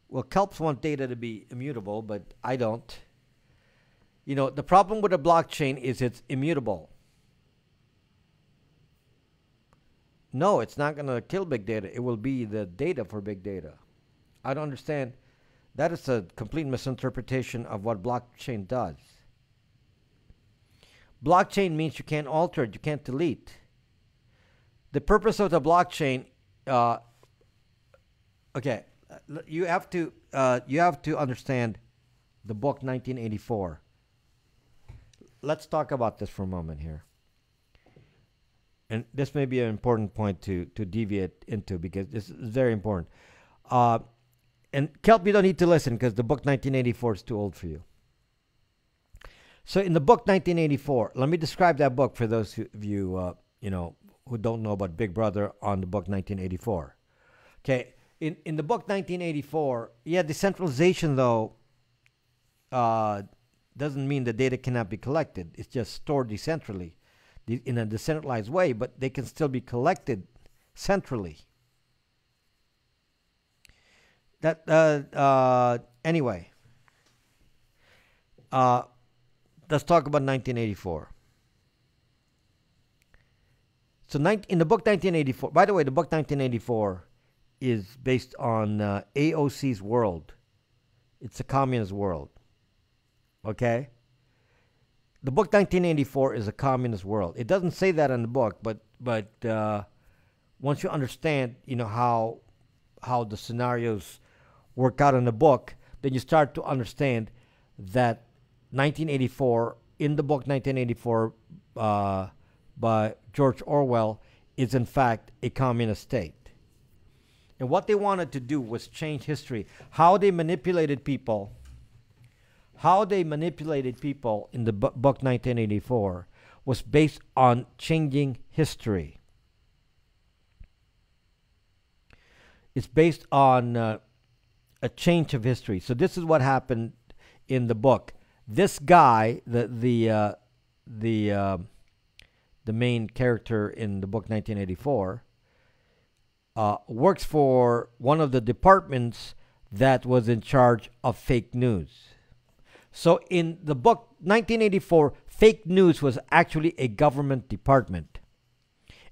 Well, Kelps want data to be immutable, but I don't. You know, the problem with a blockchain is it's immutable. No, it's not going to kill big data. It will be the data for big data. I don't understand. That is a complete misinterpretation of what blockchain does. Blockchain means you can't alter it, you can't delete. The purpose of the blockchain, okay, you have to understand the book 1984. Let's talk about this for a moment here. And this may be an important point to deviate into because this is very important. And Kelp, you don't need to listen because the book 1984 is too old for you. So in the book 1984, let me describe that book for those of you, who don't know about Big Brother on the book 1984. Okay, in the book 1984, yeah, decentralization, though, doesn't mean the data cannot be collected. It's just stored decentrally in a decentralized way, but they can still be collected centrally. Anyway, let's talk about 1984. So in the book 1984, by the way, the book 1984 is based on AOC's world. It's a communist world. Okay? The book 1984 is a communist world. It doesn't say that in the book, but once you understand, how the scenarios work out in the book, then you start to understand that 1984, in the book 1984 by George Orwell, is in fact a communist state. And what they wanted to do was change history. How they manipulated people in the book 1984 was based on changing history. It's based on a change of history. So this is what happened in the book. This guy, the main character in the book 1984, works for one of the departments that was in charge of fake news. So in the book 1984, fake news was actually a government department.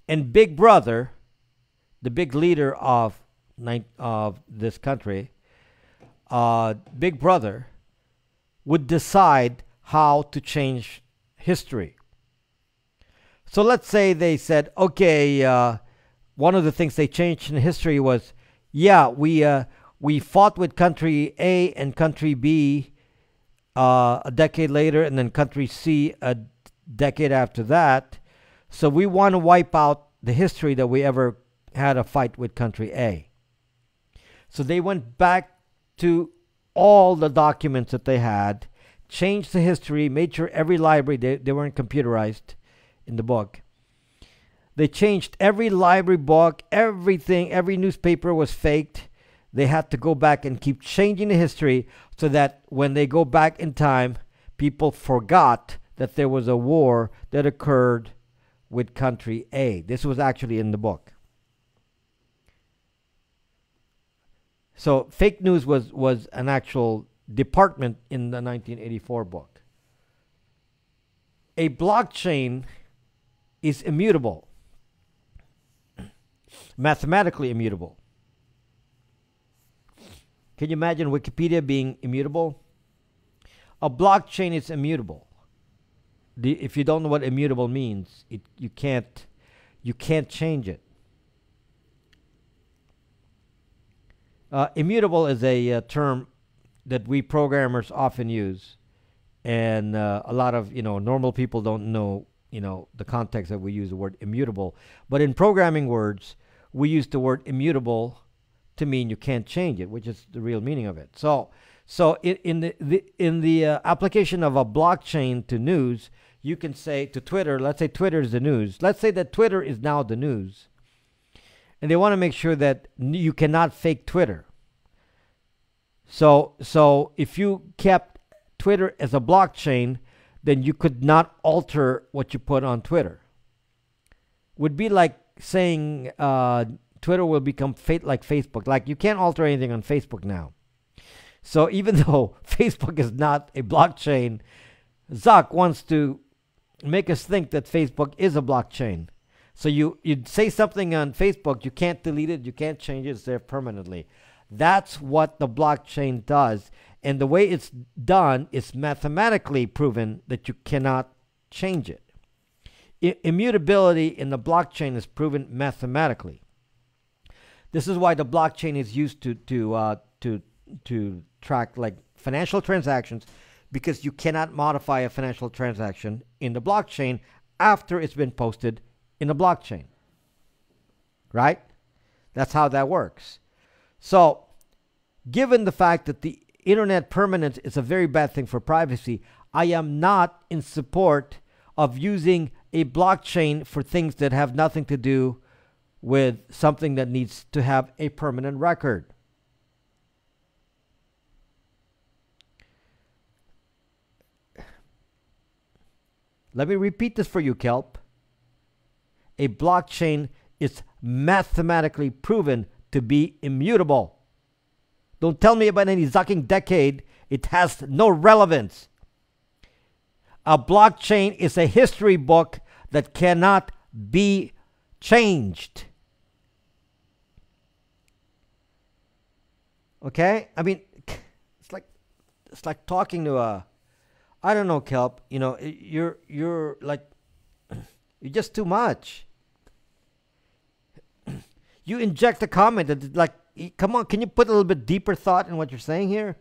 And Big Brother, the big leader of this country, Big Brother, would decide how to change history. So let's say they said, okay, one of the things they changed in history was, yeah, we fought with country A and country B a decade later, and then country C a decade after that. So we want to wipe out the history that we ever had a fight with country A. So they went back to all the documents that they had, changed the history, made sure every library, they weren't computerized in the book. They changed every library book, everything, every newspaper was faked. They had to go back and keep changing the history so that when they go back in time, people forgot that there was a war that occurred with country A. This was actually in the book. So fake news was an actual department in the 1984 book. A blockchain is immutable, mathematically immutable. Can you imagine Wikipedia being immutable? A blockchain is immutable. If you don't know what immutable means, you can't change it. Immutable is a term that we programmers often use, and a lot of normal people don't know the context that we use the word immutable. But in programming words, we use the word immutable to mean you can't change it, which is the real meaning of it. So in the application of a blockchain to news, you can say to Twitter, let's say Twitter is the news. Let's say that Twitter is now the news. And they want to make sure that you cannot fake Twitter. So if you kept Twitter as a blockchain, then you could not alter what you put on Twitter. Would be like saying Twitter will become like Facebook. Like you can't alter anything on Facebook now. So even though Facebook is not a blockchain, Zuck wants to make us think that Facebook is a blockchain. So you'd say something on Facebook, you can't delete it, you can't change it, it's there permanently. That's what the blockchain does. And the way it's done is mathematically proven that you cannot change it. Immutability in the blockchain is proven mathematically. This is why the blockchain is used to track like financial transactions, because you cannot modify a financial transaction in the blockchain after it's been posted in the blockchain. Right? That's how that works. So, given the fact that the internet permanence is a very bad thing for privacy, I am not in support of using a blockchain for things that have nothing to do with something that needs to have a permanent record. Let me repeat this for you, Kelp. A blockchain is mathematically proven to be immutable. Don't tell me about any zucking decade. It has no relevance. A blockchain is a history book that cannot be changed. Okay? I mean, it's like talking to a, I don't know, Kelp. You're like, you're just too much. You inject a comment that like, come on, can you put a little bit deeper thought in what you're saying here?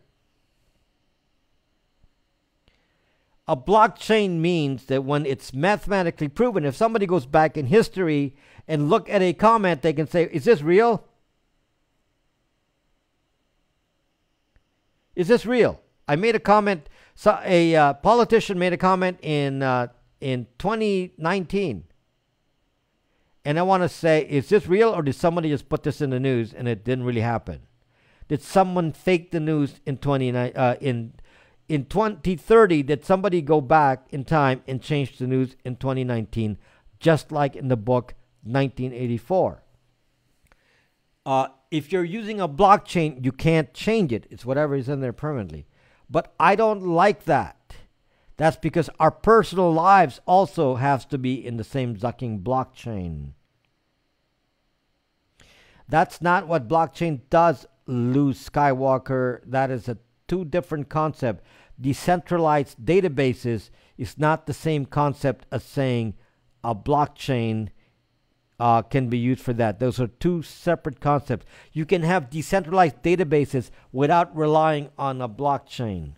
A blockchain means that when it's mathematically proven, if somebody goes back in history and look at a comment, they can say, is this real? Is this real? I made a comment. So a politician made a comment in 2019. And I want to say, is this real, or did somebody just put this in the news and it didn't really happen? Did someone fake the news in 2030? Did somebody go back in time and change the news in 2019, just like in the book 1984? If you're using a blockchain, you can't change it. It's whatever is in there permanently. But I don't like that. That's because our personal lives also have to be in the same zucking blockchain. That's not what blockchain does, Luke Skywalker. That is a two different concept. Decentralized databases is not the same concept as saying a blockchain can be used for that. Those are two separate concepts. You can have decentralized databases without relying on a blockchain.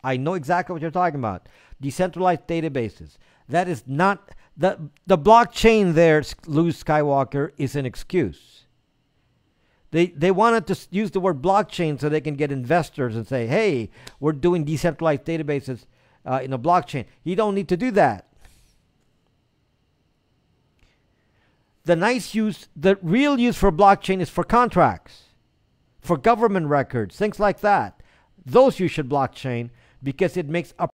I know exactly what you're talking about. Decentralized databases. That is not the blockchain there, Luke Skywalker, is an excuse. They wanted to use the word blockchain so they can get investors and say, hey, we're doing decentralized databases in a blockchain. You don't need to do that. The real use for blockchain is for contracts, for government records, things like that. Those you should blockchain because it makes a